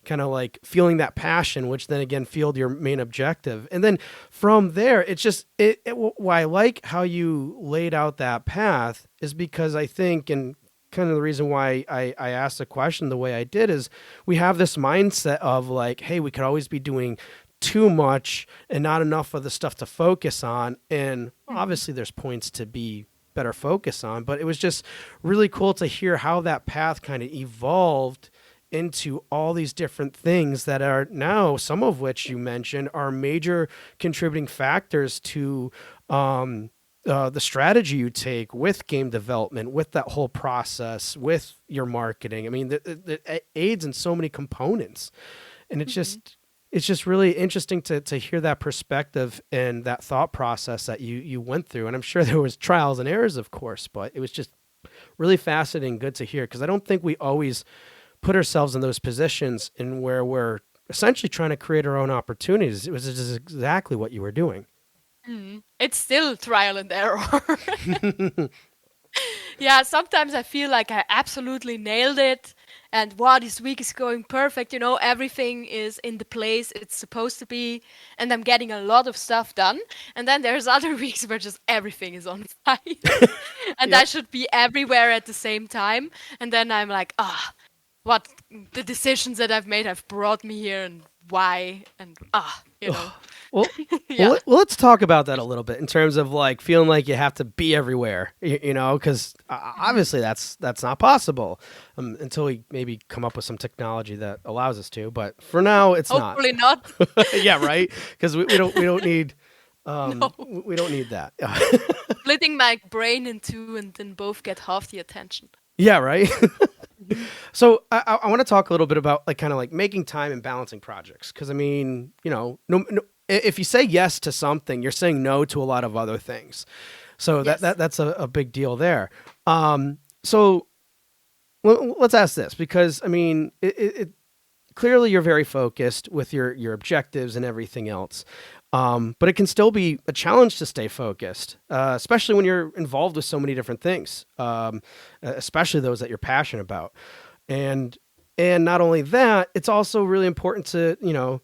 Speaker 1: kind of like feeling that passion, which then again fueled your main objective. And then from there, it's just why I like how you laid out that path is because I think, and kind of the reason why I asked the question the way I did is we have this mindset of like, hey, we could always be doing too much and not enough of the stuff to focus on. And
Speaker 2: Mhm.
Speaker 1: obviously there's points to be better focus on, but it was just really cool to hear how that path kind of evolved into all these different things that are now, some of which you mentioned are major contributing factors to the strategy you take with game development, with that whole process, with your marketing. I mean, it aids in so many components, and
Speaker 2: Mhm.
Speaker 1: it's just really interesting to hear that perspective and that thought process that you went through. And I'm sure there was trials and errors, of course, but it was just really fascinating, good to hear, because I don't think we always put ourselves in those positions in where we're essentially trying to create our own opportunities. It was just exactly what you were doing.
Speaker 2: Mhm. It's still trial and error. Yeah, sometimes I feel like I absolutely nailed it and wow, this week is going perfect. Everything is in the place it's supposed to be, and I'm getting a lot of stuff done. And then there's other weeks where just everything is on fire and I
Speaker 1: Yep.
Speaker 2: should be everywhere at the same time. And then I'm like, what the decisions that I've made have brought me here and why and
Speaker 1: Well,
Speaker 2: yeah.
Speaker 1: let's talk about that a little bit in terms of like feeling like you have to be everywhere, because
Speaker 2: Mhm.
Speaker 1: obviously that's not possible, until we maybe come up with some technology that allows us to. But for now, it's not.
Speaker 2: Hopefully not.
Speaker 1: Yeah, right. Because we don't need
Speaker 2: No.
Speaker 1: we don't need that.
Speaker 2: Splitting my brain in two and then both get half the attention.
Speaker 1: Yeah, right.
Speaker 2: Mhm.
Speaker 1: So I want to talk a little bit about like kind of like making time and balancing projects, because I mean, no, if you say yes to something, you're saying no to a lot of other things. So
Speaker 2: Yes.
Speaker 1: that's a big deal there. So let's ask this, because I mean, clearly you're very focused with your objectives and everything else. But it can still be a challenge to stay focused, especially when you're involved with so many different things, especially those that you're passionate about. And not only that, it's also really important to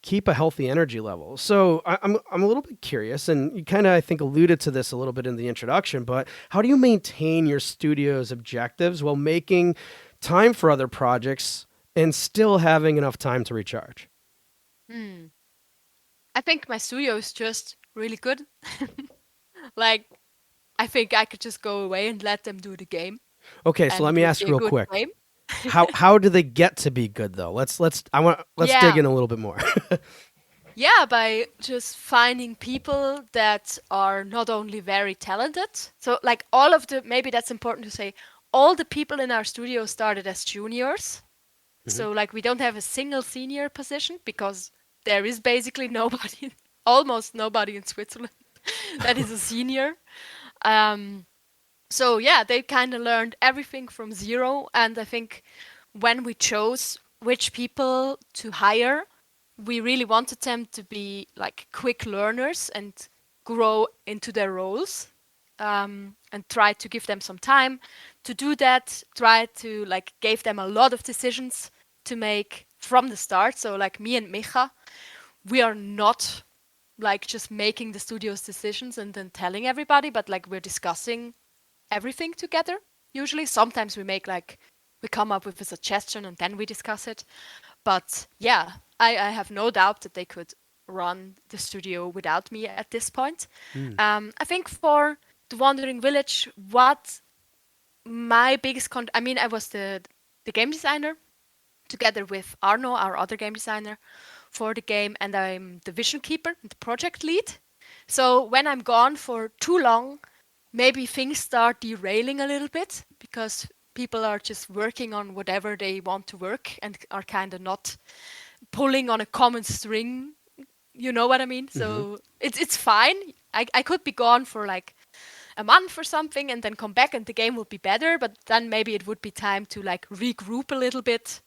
Speaker 1: keep a healthy energy level. So I'm a little bit curious, and you kind of I think alluded to this a little bit in the introduction. But how do you maintain your studio's objectives while making time for other projects and still having enough time to recharge?
Speaker 2: Hmm. I think my studio is just really good. Like, I think I could just go away and let them do the game,
Speaker 1: Okay, so
Speaker 2: and
Speaker 1: let
Speaker 2: it
Speaker 1: me
Speaker 2: would
Speaker 1: ask
Speaker 2: be a
Speaker 1: real
Speaker 2: good
Speaker 1: quick.
Speaker 2: game.
Speaker 1: How do they get to be good though? Let's dig
Speaker 2: Yeah.
Speaker 1: in a little bit more.
Speaker 2: Yeah, by just finding people that are not only very talented. So, like, maybe that's important to say, all the people in our studio started as juniors.
Speaker 1: Mhm.
Speaker 2: So, like, we don't have a single senior position because there is basically nobody, almost nobody in Switzerland that is a senior. Um, so, yeah, they kind of learned everything from zero. And I think when we chose which people to hire, we really wanted them to be like quick learners and grow into their roles, and try to give them some time to do that. Try to like give them a lot of decisions to make from the start. So like me and Micha, we are not like just making the studio's decisions and then telling everybody, but like we're discussing everything together. usually. Sometimes we come up with a suggestion and then we discuss it. But yeah, I have no doubt that they could run the studio without me at this point.
Speaker 1: Mm.
Speaker 2: I think for the Wandering Village, what my I mean, I was the game designer together with Arno, our other game designer, for the game, and I'm the vision keeper, the project lead. So when I'm gone for too long, maybe things start derailing a little bit because people are just working on whatever they want to work and are kind of not pulling on a common string. You know what I mean?
Speaker 1: Mm-hmm.
Speaker 2: So it's fine. I could be gone for like a month or something and then come back and the game would be better, but then maybe it would be time to like regroup a little bit,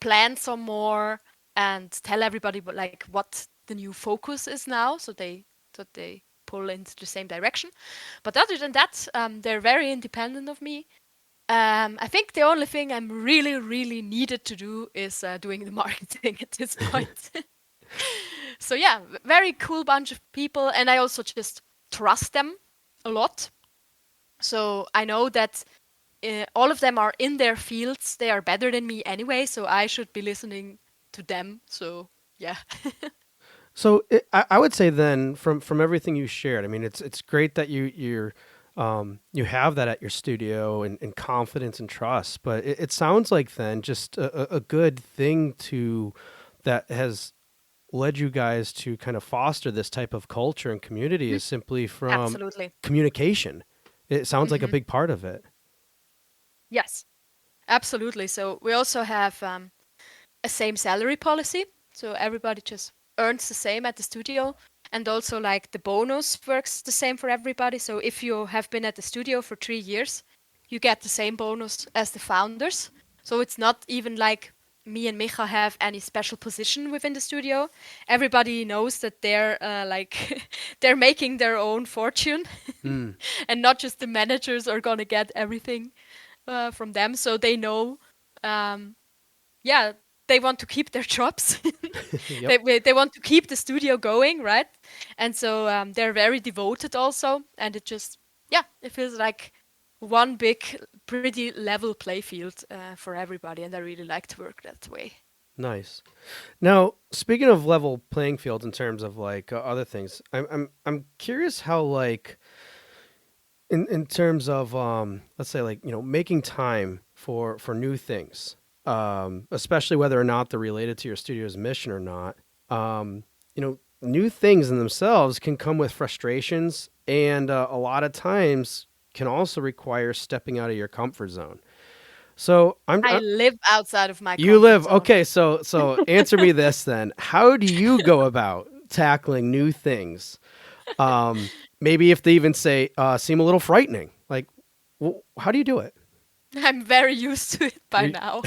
Speaker 2: plan some more, and tell everybody like what the new focus is now, so they pull into the same direction. But other than that, they're very independent of me. I think the only thing I'm really, really needed to do is doing the marketing at this point. So yeah, very cool bunch of people, and I also just trust them a lot. So I know that all of them are in their fields. They are better than me anyway, so I should be listening to them. So yeah.
Speaker 1: So I would say then, from everything you shared, I mean, it's great that you have that at your studio and confidence and trust. But it sounds like then just a good thing to that has led you guys to kind of foster this type of culture and community
Speaker 2: Mhm.
Speaker 1: is simply from
Speaker 2: Absolutely.
Speaker 1: communication. It sounds like a
Speaker 2: Hmm.
Speaker 1: big part of it.
Speaker 2: Yes, absolutely. So we also have a same salary policy. So everybody just earns the same at the studio. And also, like, the bonus works the same for everybody. So if you have been at the studio for 3 years, you get the same bonus as the founders. So it's not even like me and Micha have any special position within the studio. Everybody knows that they're like they're making their own fortune,
Speaker 1: Mm.
Speaker 2: and not just the managers are gonna get everything from them. So they know, um, yeah, they want to keep their jobs.
Speaker 1: Yep.
Speaker 2: they want to keep the studio going, right? And so they're very devoted also, and it just, yeah, it feels like one big, pretty level play field for everybody, and I really like to work that way.
Speaker 1: Nice. Now, speaking of level playing fields in terms of like other things, I'm curious how like in terms of let's say like making time for new things, especially whether or not they're related to your studio's mission or not. New things in themselves can come with frustrations, and a lot of times can also require stepping out of your comfort zone. So
Speaker 2: I live outside of my
Speaker 1: you
Speaker 2: comfort
Speaker 1: live
Speaker 2: zone.
Speaker 1: okay. So answer me this then: how do you go about tackling new things? Maybe if they even say seem a little frightening, like how do you do it?
Speaker 2: I'm very used to it by
Speaker 1: You
Speaker 2: now.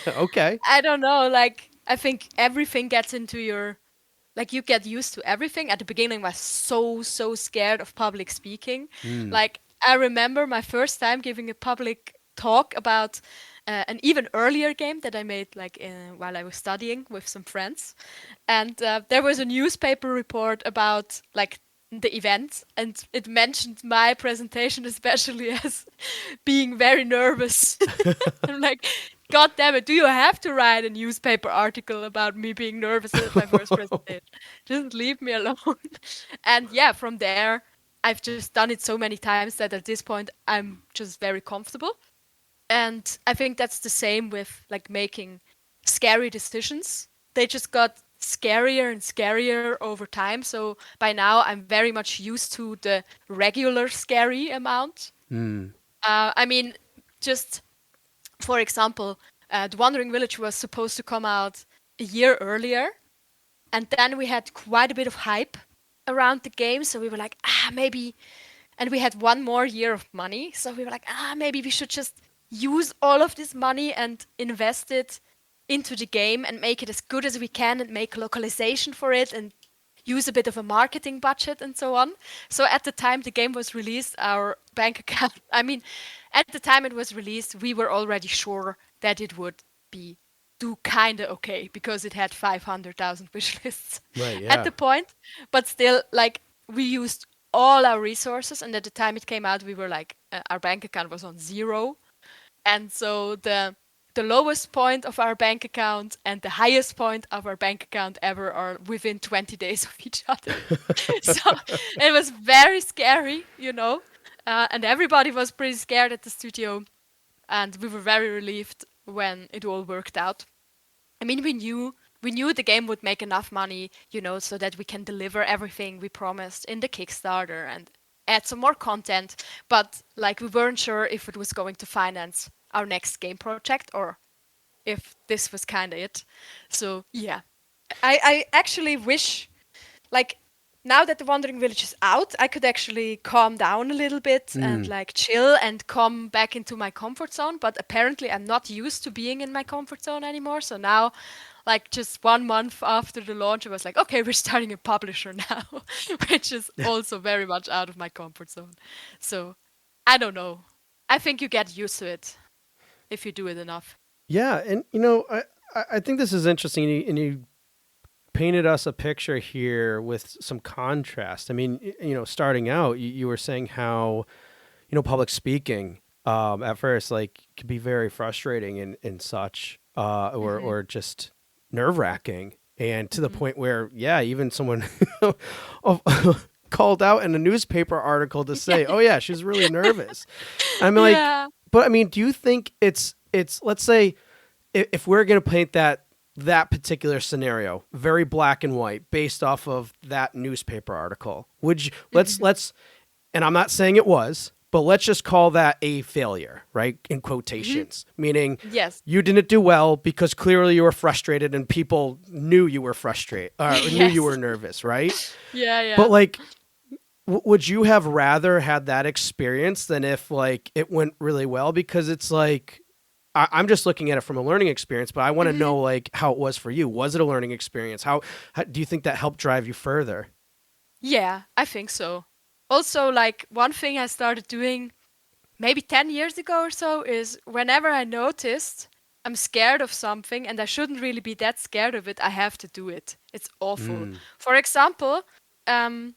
Speaker 1: okay?
Speaker 2: I don't know, like, I think everything gets into your, like, you get used to everything. At the beginning, I was so scared of public speaking.
Speaker 1: Mm.
Speaker 2: Like, I remember my first time giving a public talk about an even earlier game that I made, like, while I was studying with some friends. And there was a newspaper report about, like, the event, and it mentioned my presentation especially as being very nervous. I'm like, God damn it, do you have to write a newspaper article about me being nervous at my first presentation? Just leave me alone. And yeah, from there, I've just done it so many times that at this point, I'm just very comfortable. And I think that's the same with like making scary decisions. They just got scarier and scarier over time. So by now, I'm very much used to the regular scary amount.
Speaker 1: Mm.
Speaker 2: I mean, just for example, The Wandering Village was supposed to come out a year earlier, and then we had quite a bit of hype around the game. So we were like, maybe. And we had one more year of money. So we were like, maybe we should just use all of this money and invest it into the game and make it as good as we can and make localization for it and use a bit of a marketing budget and so on. So at the time the game was released, our bank account, I mean, at the time it was released, we were already sure that it would be do kind of okay because it had 500,000 wish lists
Speaker 1: Right.
Speaker 2: at
Speaker 1: Yeah.
Speaker 2: the point. But still, like, we used all our resources, and at the time it came out, we were like, our bank account was on zero. And so the lowest point of our bank account and the highest point of our bank account ever are within 20 days of each other. So it was very scary, and everybody was pretty scared at the studio, and we were very relieved when it all worked out. I mean, we knew the game would make enough money, so that we can deliver everything we promised in the Kickstarter and add some more content, but like we weren't sure if it was going to finance our next game project or if this was kind of it. So, yeah. I actually wish, like, now that the Wandering Village is out, I could actually calm down a little bit and like chill and come back into my comfort zone. But apparently, I'm not used to being in my comfort zone anymore. So now, like, just 1 month after the launch, I was like, okay, we're starting a publisher now, which is also very much out of my comfort zone. So I don't know. I think you get used to it if you do it enough.
Speaker 1: Yeah, and I think this is interesting, and you painted us a picture here with some contrast. I mean, starting out, you were saying how public speaking at first like could be very frustrating and such, or just nerve wracking, and to the point where even someone called out in a newspaper article to say, "Oh yeah, she's really nervous." I mean,
Speaker 2: Yeah.
Speaker 1: but I mean, do you think it's let's say if we're going to paint that particular scenario, very black and white, based off of that newspaper article, would you let's and I'm not saying it was, but let's just call that a failure, right? In quotations, meaning
Speaker 2: Yes.
Speaker 1: you didn't do well because clearly you were frustrated and people knew you were frustrated or knew you were
Speaker 2: Yes.
Speaker 1: nervous, right?
Speaker 2: Yeah, yeah.
Speaker 1: But like, would you have rather had that experience than if like it went really well? Because it's like, I'm just looking at it from a learning experience, but I want to know like how it was for you. Was it a learning experience? How do you think that helped drive you further?
Speaker 2: Yeah, I think so. Also, like one thing I started doing maybe 10 years ago or so is whenever I noticed I'm scared of something and I shouldn't really be that scared of it, I have to do it. It's awful. For example, um,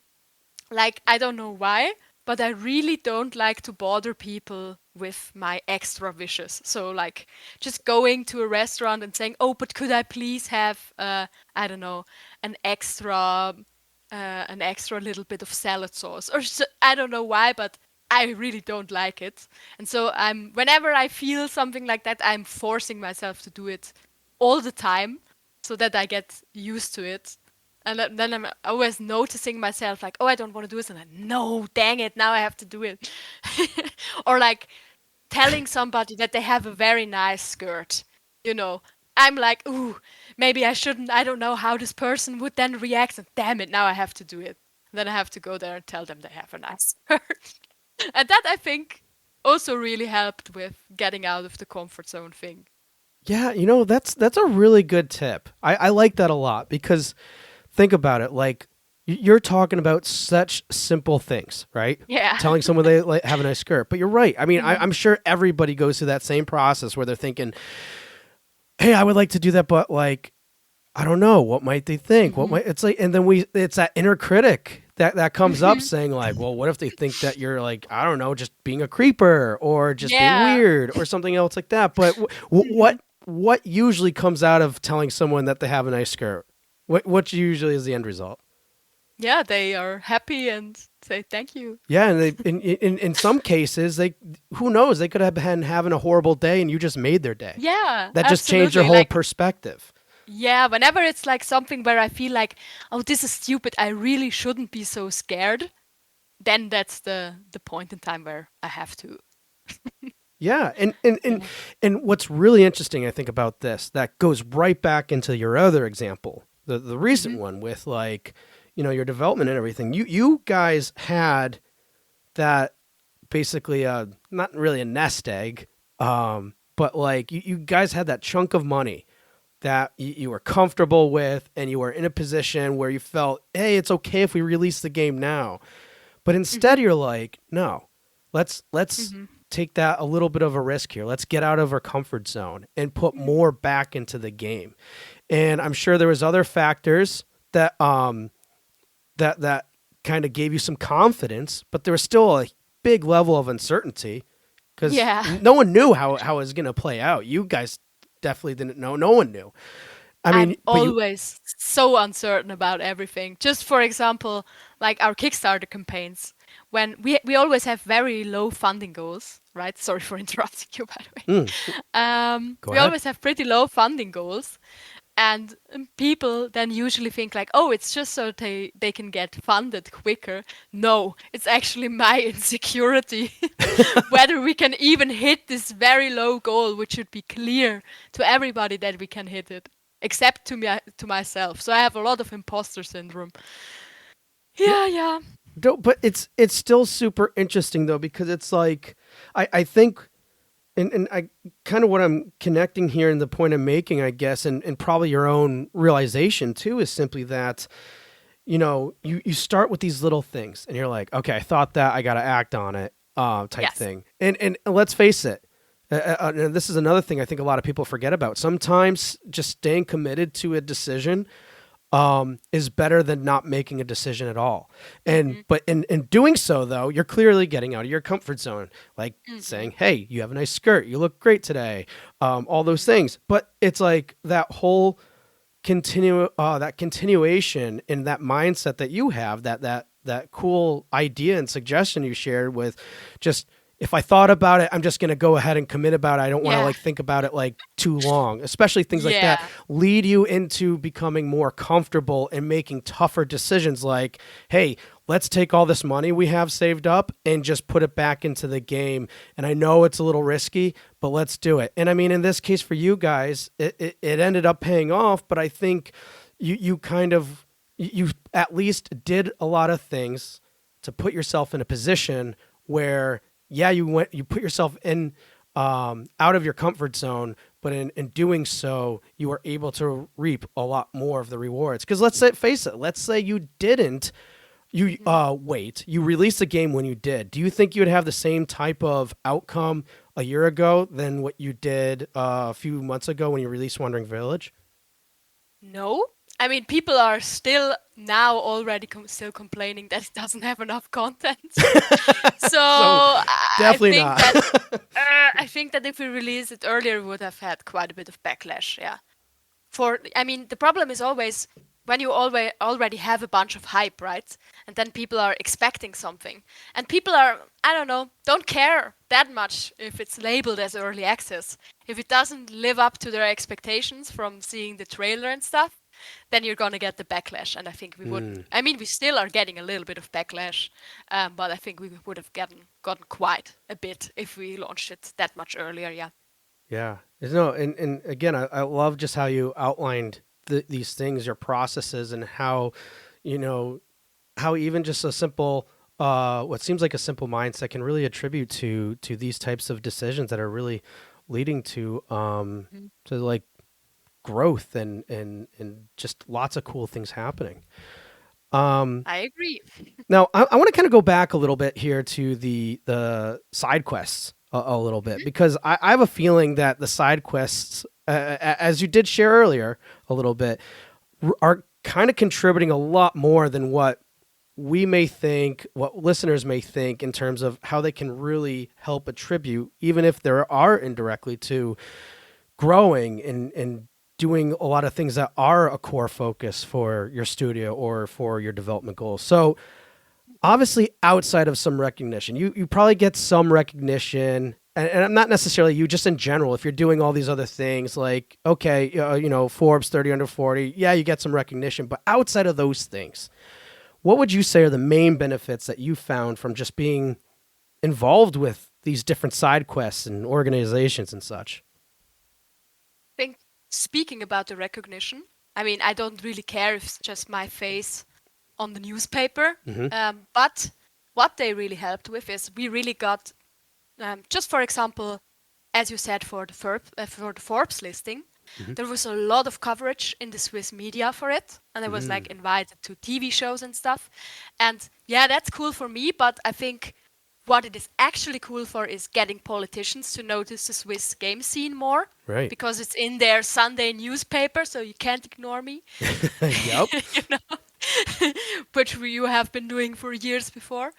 Speaker 2: like, I don't know why, but I really don't like to bother people with my extra wishes. So, like, just going to a restaurant and saying, "Oh, but could I please have, I don't know, an extra, an extra little bit of salad sauce?" Or I don't know why, but I really don't like it. And so whenever I feel something like that, I'm forcing myself to do it all the time so that I get used to it. And then I'm always noticing myself like, oh, I don't want to do this. And no, dang it, now I have to do it. Or like telling somebody that they have a very nice skirt, you know. I'm like, ooh, maybe I shouldn't. I don't know how this person would then react. And damn it, now I have to do it. Then I have to go there and tell them they have a nice skirt. And that I think also really helped with getting out of the comfort zone thing.
Speaker 1: Yeah, that's a really good tip. I like that a lot because think about it. Like you're talking about such simple things, right?
Speaker 2: Yeah.
Speaker 1: Telling someone they like, have a nice skirt, but you're right. I mean, I'm sure everybody goes through that same process where they're thinking, "Hey, I would like to do that, but like, I don't know. What might they think? What might it's like?" And then it's that inner critic that comes up saying like, "Well, what if they think that you're like, I don't know, just being a creeper or just being
Speaker 2: Yeah.
Speaker 1: weird or something else like that?" But what usually comes out of telling someone that they have a nice skirt? What usually is the end result?
Speaker 2: Yeah, they are happy and say thank you.
Speaker 1: Yeah, and they, in some cases, they who knows, they could have been having a horrible day, and you just made their day.
Speaker 2: Yeah,
Speaker 1: That just changed their
Speaker 2: absolutely.
Speaker 1: whole
Speaker 2: Like,
Speaker 1: perspective.
Speaker 2: yeah, whenever it's like something where I feel like, oh, this is stupid, I really shouldn't be so scared, then that's the point in time where I have to.
Speaker 1: Yeah, and what's really interesting, I think, about this that goes right back into your other example, the recent one with like, your development and everything. You guys had that basically not really a nest egg, but like you guys had that chunk of money that you were comfortable with, and you were in a position where you felt, hey, it's okay if we release the game now. But instead, you're like, no, let's take that a little bit of a risk here. Let's get out of our comfort zone and put more back into the game. And I'm sure there was other factors that that kind of gave you some confidence, but there was still a big level of uncertainty. because
Speaker 2: Yeah.
Speaker 1: no one knew how it was going to play out. You guys definitely didn't know. No one knew. I
Speaker 2: I'm
Speaker 1: mean, but you,
Speaker 2: always so uncertain about everything. Just for example, like our Kickstarter campaigns, when we always have very low funding goals, right? Sorry for interrupting you, by the way.
Speaker 1: mm, go
Speaker 2: We
Speaker 1: ahead.
Speaker 2: always have pretty low funding goals, and people then usually think like, oh, it's just so they can get funded quicker. No, it's actually my insecurity whether we can even hit this very low goal, which should be clear to everybody that we can hit it, except to myself. So I have a lot of imposter syndrome.
Speaker 1: Yeah,
Speaker 2: Yeah, yeah.
Speaker 1: but it's still super interesting though because it's like I think and I kind of what I'm connecting here and the point I'm making, I guess, and probably your own realization too, is simply that, you start with these little things and you're like, okay, I thought that, I got to act on it, type
Speaker 2: Yes.
Speaker 1: thing. And let's face it, and this is another thing I think a lot of people forget about. Sometimes just staying committed to a decision is better than not making a decision at all. And
Speaker 2: Mm-hmm.
Speaker 1: but in doing so though, you're clearly getting out of your comfort zone, like
Speaker 2: Mm-hmm.
Speaker 1: saying, "Hey, you have a nice skirt. You look great today." All those things. But it's like that whole that continuation in that mindset that you have, that cool idea and suggestion you shared with just, if I thought about it, I'm just going to go ahead and commit about it. I don't want to
Speaker 2: Yeah.
Speaker 1: like think about it like too long, especially things like that
Speaker 2: Yeah.
Speaker 1: lead you into becoming more comfortable and making tougher decisions like, hey, let's take all this money we have saved up and just put it back into the game. And I know it's a little risky, but let's do it. And I mean, in this case for you guys, it ended up paying off, but I think you kind of, you at least did a lot of things to put yourself in a position where, yeah, you put yourself in, out of your comfort zone, but in doing so, you were able to reap a lot more of the rewards. Because face it, let's say you didn't, you released the game when you did. Do you think you would have the same type of outcome a year ago than what you did a few months ago when you released Wandering Village?
Speaker 2: No. I mean, people are still now already still complaining that it doesn't have enough content. So
Speaker 1: So
Speaker 2: I
Speaker 1: definitely
Speaker 2: think
Speaker 1: not.
Speaker 2: that I think that if we released it earlier, we would have had quite a bit of backlash. Yeah. I mean, the problem is always when you already have a bunch of hype, right? And then people are expecting something, and people are, I don't know, don't care that much if it's labeled as early access. If it doesn't live up to their expectations from seeing the trailer and stuff, then you're gonna get the backlash. And I think we would.
Speaker 1: Mm,
Speaker 2: I mean, we still are getting a little bit of backlash, but I think we would have gotten quite a bit if we launched it that much earlier. Yeah.
Speaker 1: yeah. No, and again, I love just how you outlined these things, your processes, and how, you know, how even just a simple, what seems like a simple mindset can really attribute to these types of decisions that are really leading
Speaker 2: Mhm.
Speaker 1: to like growth and just lots of cool things happening. Um,
Speaker 2: I agree.
Speaker 1: Now, I want to kind of go back a little bit here to the side quests a little bit, because I have a feeling that the side quests, as you did share earlier a little bit, are kind of contributing a lot more than what we may think, what listeners may think, in terms of how they can really help attribute, even if there are indirectly, to growing and doing a lot of things that are a core focus for your studio or for your development goals. So obviously, outside of some recognition, you probably get some recognition, and I'm not necessarily you, just in general. If you're doing all these other things, like, okay, Forbes 30 under 40, yeah, you get some recognition. But outside of those things, what would you say are the main benefits that you found from just being involved with these different side quests and organizations and such?
Speaker 2: Think speaking about the recognition, I mean, I don't really care if it's just my face on the newspaper,
Speaker 1: Hmm.
Speaker 2: but what they really helped with is we really got, just for example, as you said for the Forbes listing,
Speaker 1: Hmm.
Speaker 2: there was a lot of coverage in the Swiss media for it, and I was like
Speaker 1: Mm.
Speaker 2: invited to TV shows and stuff. And yeah, that's cool for me, but I think what it is actually cool for is getting politicians to notice the Swiss game scene more
Speaker 1: Right.
Speaker 2: because it's in their Sunday newspaper, so you can't ignore me.
Speaker 1: Yep.
Speaker 2: You know, which you have been doing for years before.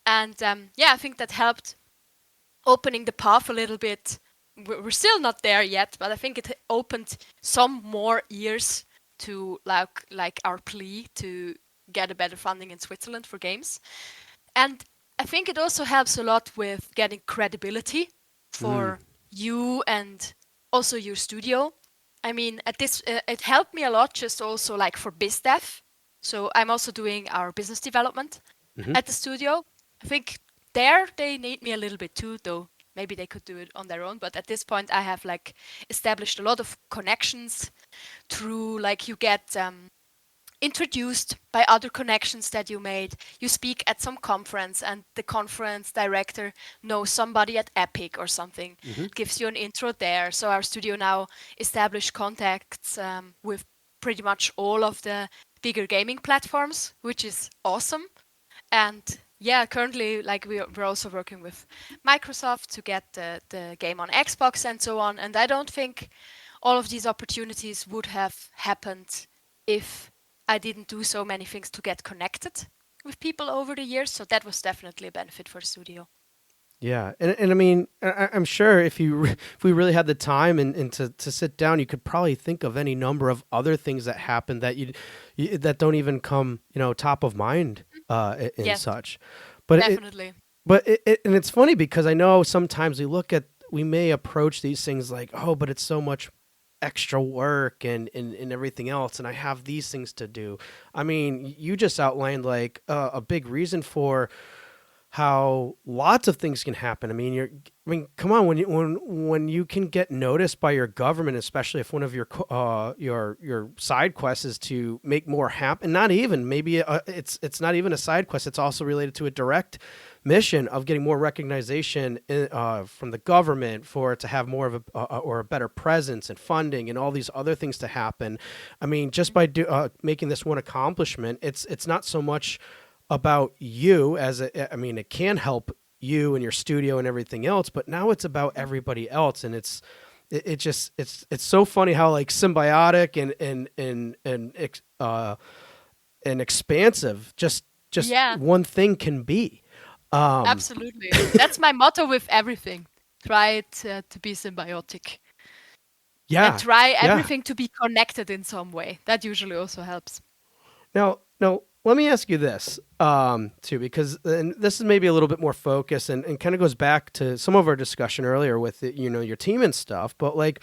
Speaker 2: And yeah, I think that helped opening the path a little bit. We're still not there yet, but I think it opened some more ears to like our plea to get a better funding in Switzerland for games. And I think it also helps a lot with getting credibility
Speaker 1: Mm.
Speaker 2: for you and also your studio. I mean, at this, it helped me a lot just also like for biz dev. So I'm also doing our business development
Speaker 1: Hmm.
Speaker 2: at the studio. I think there they need me a little bit too, though maybe they could do it on their own. But at this point, I have like established a lot of connections through like you get introduced by other connections that you made. You speak at some conference, and the conference director knows somebody at Epic or something,
Speaker 1: Hmm.
Speaker 2: gives you an intro there. So our studio now established contacts with pretty much all of the bigger gaming platforms, which is awesome. And yeah, currently, like we're also working with Microsoft to get the game on Xbox and so on. And I don't think all of these opportunities would have happened if I didn't do so many things to get connected with people over the years. So that was definitely a benefit for the studio.
Speaker 1: Yeah, and I mean, I'm sure if if we really had the time and to sit down, you could probably think of any number of other things that happened that you that don't even come, top of mind, and
Speaker 2: Yes,
Speaker 1: such. But
Speaker 2: definitely.
Speaker 1: and it's funny because I know sometimes we may approach these things like, oh, but it's so much extra work and everything else, and I have these things to do. I mean, you just outlined like a big reason for how lots of things can happen. I mean, come on, when you can get noticed by your government, especially if one of your side quests is to make more happen. Not even maybe it's not even a side quest. It's also related to a direct mission of getting more recognition from the government for it to have more of or a better presence and funding and all these other things to happen. I mean, just by making this one accomplishment, it's not so much about you I mean, it can help you and your studio and everything else, but now it's about everybody else, and it just it's so funny how like symbiotic and expansive just
Speaker 2: Yeah,
Speaker 1: one thing can be. Um,
Speaker 2: absolutely. That's my motto with everything. Try it to be symbiotic and
Speaker 1: yeah,
Speaker 2: try
Speaker 1: yeah.
Speaker 2: everything to be connected in some way. That usually also helps.
Speaker 1: Now, let me ask you this, too, because and this is maybe a little bit more focused and kind of goes back to some of our discussion earlier with your team and stuff. But like,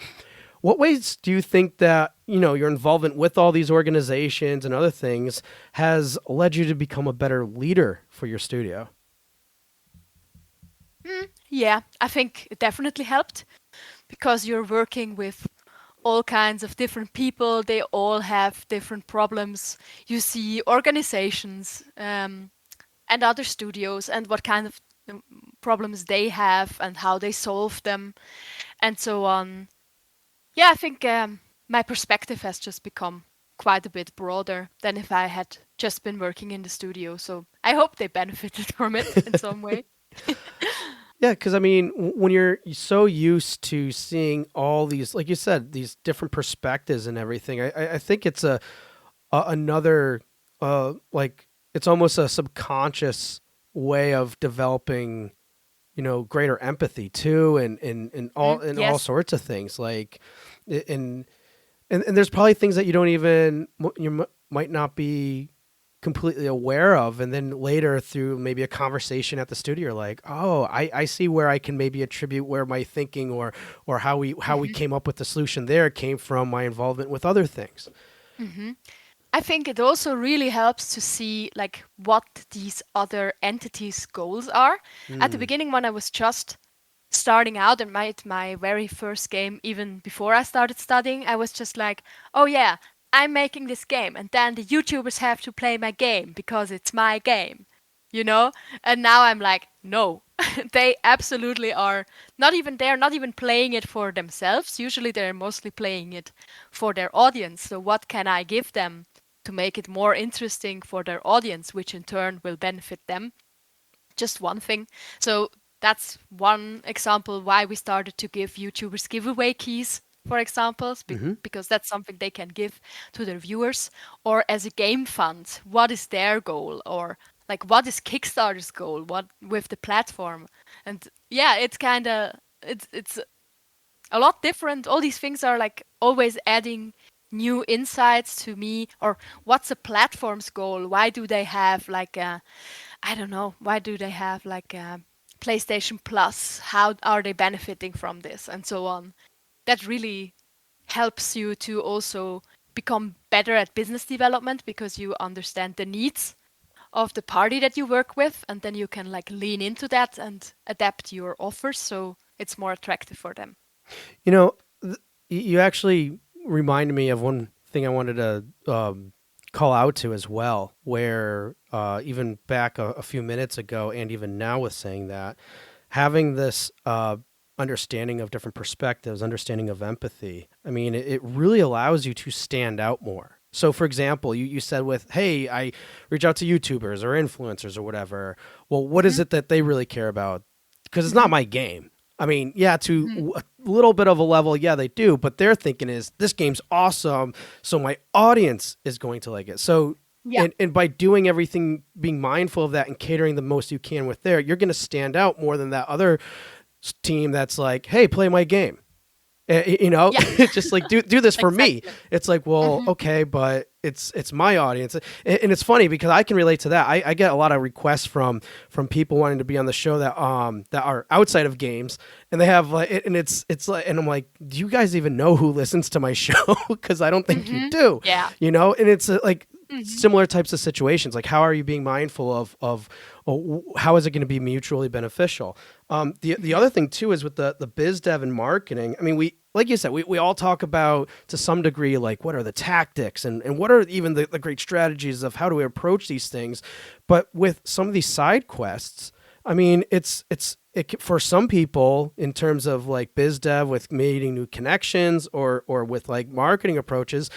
Speaker 1: what ways do you think that your involvement with all these organizations and other things has led you to become a better leader for your studio?
Speaker 2: Yeah, I think it definitely helped because you're working with all kinds of different people. They all have different problems. You see organizations and other studios and what kind of problems they have and how they solve them and so on. Yeah, I think my perspective has just become quite a bit broader than if I had just been working in the studio. So I hope they benefited from it in some way.
Speaker 1: Yeah, because I mean, when you're so used to seeing all these, like you said, these different perspectives and everything, I think it's another like it's almost a subconscious way of developing greater empathy too, and all
Speaker 2: Yes.
Speaker 1: sorts of things like and and there's probably things that you don't even might not be completely aware of, and then later through maybe a conversation at the studio you're like, oh, I see where I can maybe attribute where my thinking or how we
Speaker 2: Hmm.
Speaker 1: came up with the solution there came from my involvement with other things.
Speaker 2: Hmm. I think it also really helps to see like what these other entities' goals are. At the
Speaker 1: Mm.
Speaker 2: beginning, when I was just starting out and made my very first game, even before I started studying, I was just like, oh yeah, I'm making this game, and then the YouTubers have to play my game because it's my game, you know? And now I'm like, no, they absolutely are they're not even playing it for themselves. Usually they're mostly playing it for their audience. So what can I give them to make it more interesting for their audience, which in turn will benefit them? Just one thing. So that's one example why we started to give YouTubers giveaway keys, for examples,
Speaker 1: Hmm.
Speaker 2: because that's something they can give to their viewers. Or as a game fund, what is their goal? Or like what is Kickstarter's goal? What with the platform? And yeah, it's kind of it's a lot different. All these things are like always adding new insights to me. Or what's a platform's goal? Why do they have like a, I don't know, why do they have like a PlayStation Plus? How are they benefiting from this? And so on. That really helps you to also become better at business development because you understand the needs of the party that you work with, and then you can like lean into that and adapt your offers so it's more attractive for them.
Speaker 1: You know, you actually reminded me of one thing I wanted to call out to as well, where even back a few minutes ago, and even now with saying that, having this understanding of different perspectives, understanding of empathy, I mean, it really allows you to stand out more. So, for example, you said with, hey, I reach out to YouTubers or influencers or whatever. Well, what is
Speaker 2: Mm-hmm.
Speaker 1: it that they really care about? Because it's not
Speaker 2: Mm-hmm.
Speaker 1: my game. I mean, yeah,
Speaker 2: Mm-hmm.
Speaker 1: to a little bit of a level, yeah, they do, but their thinking is this game's awesome, so my audience is going to like it. So,
Speaker 2: Yeah.
Speaker 1: and by doing everything, being mindful of that and catering the most you can with there, you're going to stand out more than that other team that's like, hey, play my game.
Speaker 2: Yeah.
Speaker 1: It's just like do this for me.
Speaker 2: Exactly.
Speaker 1: It's like, well,
Speaker 2: Mm-hmm.
Speaker 1: okay, but it's my audience, and it's funny because I can relate to that. I get a lot of requests from people wanting to be on the show that are outside of games, and they have like, and it's like, and I'm like, do you guys even know who listens to my show? Because I don't think you
Speaker 2: Mm-hmm.
Speaker 1: do,
Speaker 2: Yeah.
Speaker 1: and it's like
Speaker 2: Mm-hmm.
Speaker 1: similar types of situations. Like, how are you being mindful of how is it going to be mutually beneficial? The
Speaker 2: Mm-hmm.
Speaker 1: other thing too is with the biz dev and marketing. I mean, we like you said, we all talk about to some degree like what are the tactics and what are even the great strategies of how do we approach these things. But with some of these side quests, I mean, for some people in terms of like biz dev with meeting new connections or with like marketing approaches,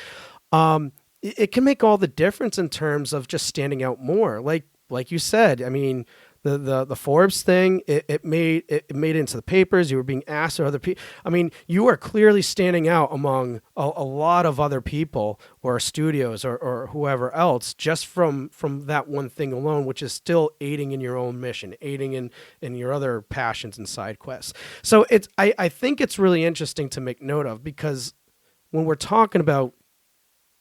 Speaker 1: it can make all the difference in terms of just standing out more. Like you said, I mean, the Forbes thing, it made it into the papers. You were being asked or other people. I mean, you are clearly standing out among a lot of other people or studios or whoever else just from that one thing alone, which is still aiding in your own mission, aiding in your other passions and side quests. So I think it's really interesting to make note of because when we're talking about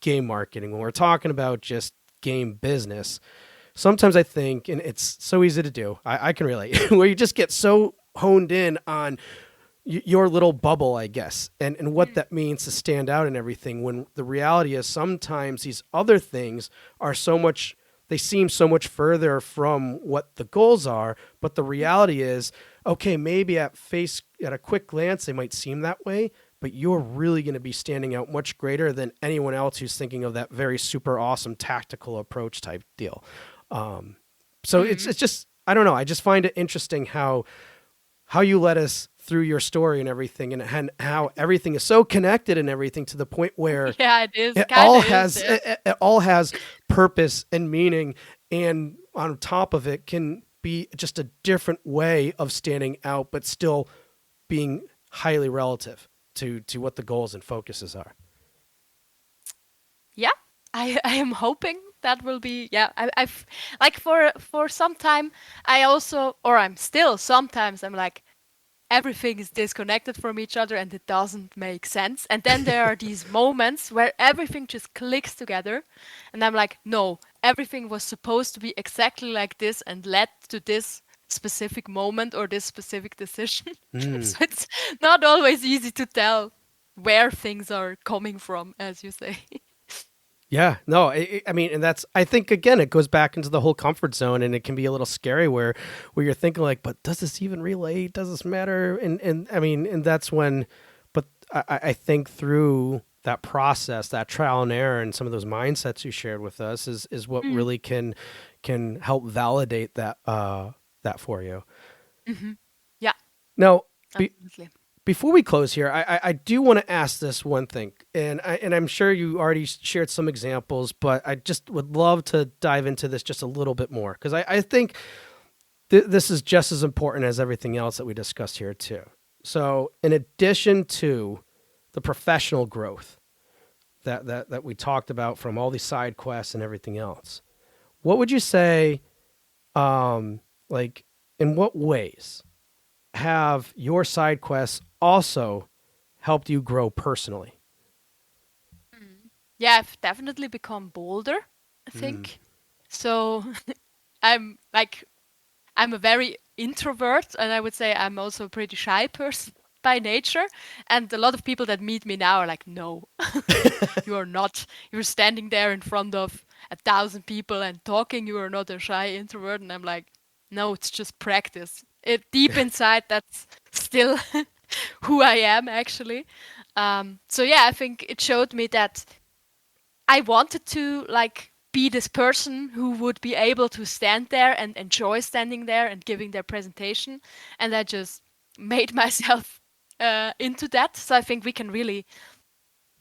Speaker 1: game marketing, when we're talking about just game business, sometimes I think, and it's so easy to do, I can relate, where you just get so honed in on your little bubble, I guess, and what that means to stand out and everything, when the reality is sometimes these other things are so much, they seem so much further from what the goals are, but the reality is, okay, maybe at a quick glance, they might seem that way, but you're really going to be standing out much greater than anyone else who's thinking of that very super awesome tactical approach type deal. Um, so
Speaker 2: Mm-hmm.
Speaker 1: it's just I don't know. I just find it interesting how you led us through your story and everything, and how everything is so connected and everything to the point where
Speaker 2: Yeah, it is.
Speaker 1: it
Speaker 2: Kind
Speaker 1: all
Speaker 2: of is.
Speaker 1: has
Speaker 2: Yeah.
Speaker 1: it all has purpose and meaning, and on top of it can be just a different way of standing out, but still being highly relative to what the goals and focuses are.
Speaker 2: Yeah. I am hoping that will be. Yeah. I've like for some time. I also, or I'm still sometimes. I'm like, everything is disconnected from each other and it doesn't make sense. And then there are these moments where everything just clicks together. And I'm like, no, everything was supposed to be exactly like this and led to this specific moment or this specific decision.
Speaker 1: Mm.
Speaker 2: So it's not always easy to tell where things are coming from, as you say.
Speaker 1: Yeah, no, I mean, and that's I think again it goes back into the whole comfort zone, and it can be a little scary where you're thinking like, but does this even relate? Does this matter? And I mean, and that's when, but I think through that process, that trial and error, and some of those mindsets you shared with us is what
Speaker 2: Mm.
Speaker 1: really can help validate that for you.
Speaker 2: Hmm. Yeah,
Speaker 1: Now, be,
Speaker 2: absolutely.
Speaker 1: before we close here, I do want to ask this one thing, and I'm sure you already shared some examples, but I just would love to dive into this just a little bit more because I think this is just as important as everything else that we discussed here too. So, in addition to the professional growth that we talked about from all these side quests and everything else, what would you say, like, in what ways have your side quests also helped you grow personally?
Speaker 2: Yeah, I've definitely become bolder, I
Speaker 1: Mm.
Speaker 2: think. So I'm like I'm a very introvert, and I would say I'm also a pretty shy person by nature. And a lot of people that meet me now are like, "No, you are not. You're standing there in front of 1,000 people and talking. You are not a shy introvert." And I'm like, "No, it's just practice. It deep inside, that's still who I am actually." So yeah, I think it showed me that I wanted to like be this person who would be able to stand there and enjoy standing there and giving their presentation, and I just made myself into that. So I think we can really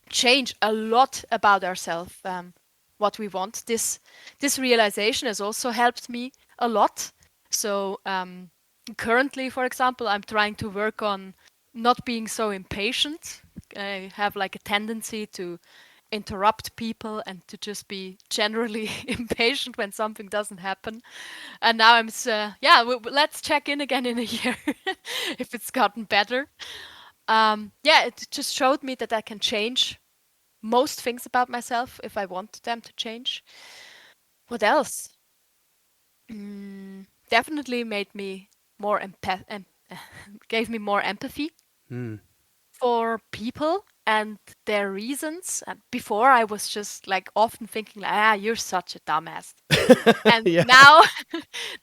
Speaker 2: change a lot about ourselves, what we want. This realization has also helped me a lot. So currently, for example, I'm trying to work on not being so impatient. I have like a tendency to interrupt people and to just be generally impatient when something doesn't happen. And now yeah, let's check in again in a year if it's gotten better. Yeah, it just showed me that I can change most things about myself if I want them to change. What else? Definitely made me more gave me more empathy
Speaker 1: Mm.
Speaker 2: for people and their reasons. And before I was just like often thinking, like, ah, you're such a dumbass. And
Speaker 1: Yeah.
Speaker 2: now,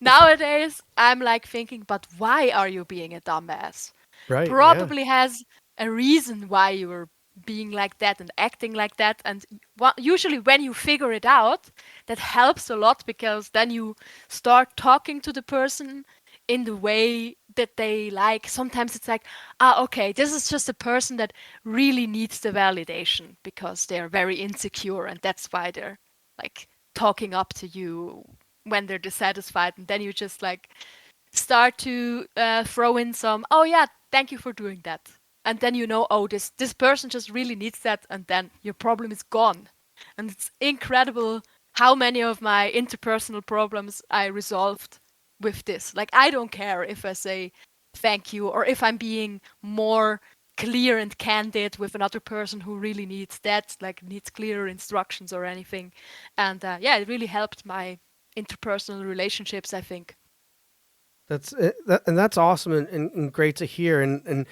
Speaker 2: nowadays, I'm like thinking, but why are you being a dumbass?
Speaker 1: Right. Yeah.
Speaker 2: Probably has a reason why you were being like that and acting like that. And usually, when you figure it out, that helps a lot because then you start talking to the person in the way that they like. Sometimes it's like, ah, okay, this is just a person that really needs the validation because they're very insecure and that's why they're like talking up to you when they're dissatisfied. And then you just like start to throw in some, oh yeah, thank you for doing that. And then you know, oh, this person just really needs that, and then your problem is gone. And it's incredible how many of my interpersonal problems I resolved with this. Like I don't care if I say thank you or if I'm being more clear and candid with another person who really needs that, like needs clearer instructions or anything. And yeah, it really helped my interpersonal relationships, I think.
Speaker 1: That's it, and that's awesome and great to hear. And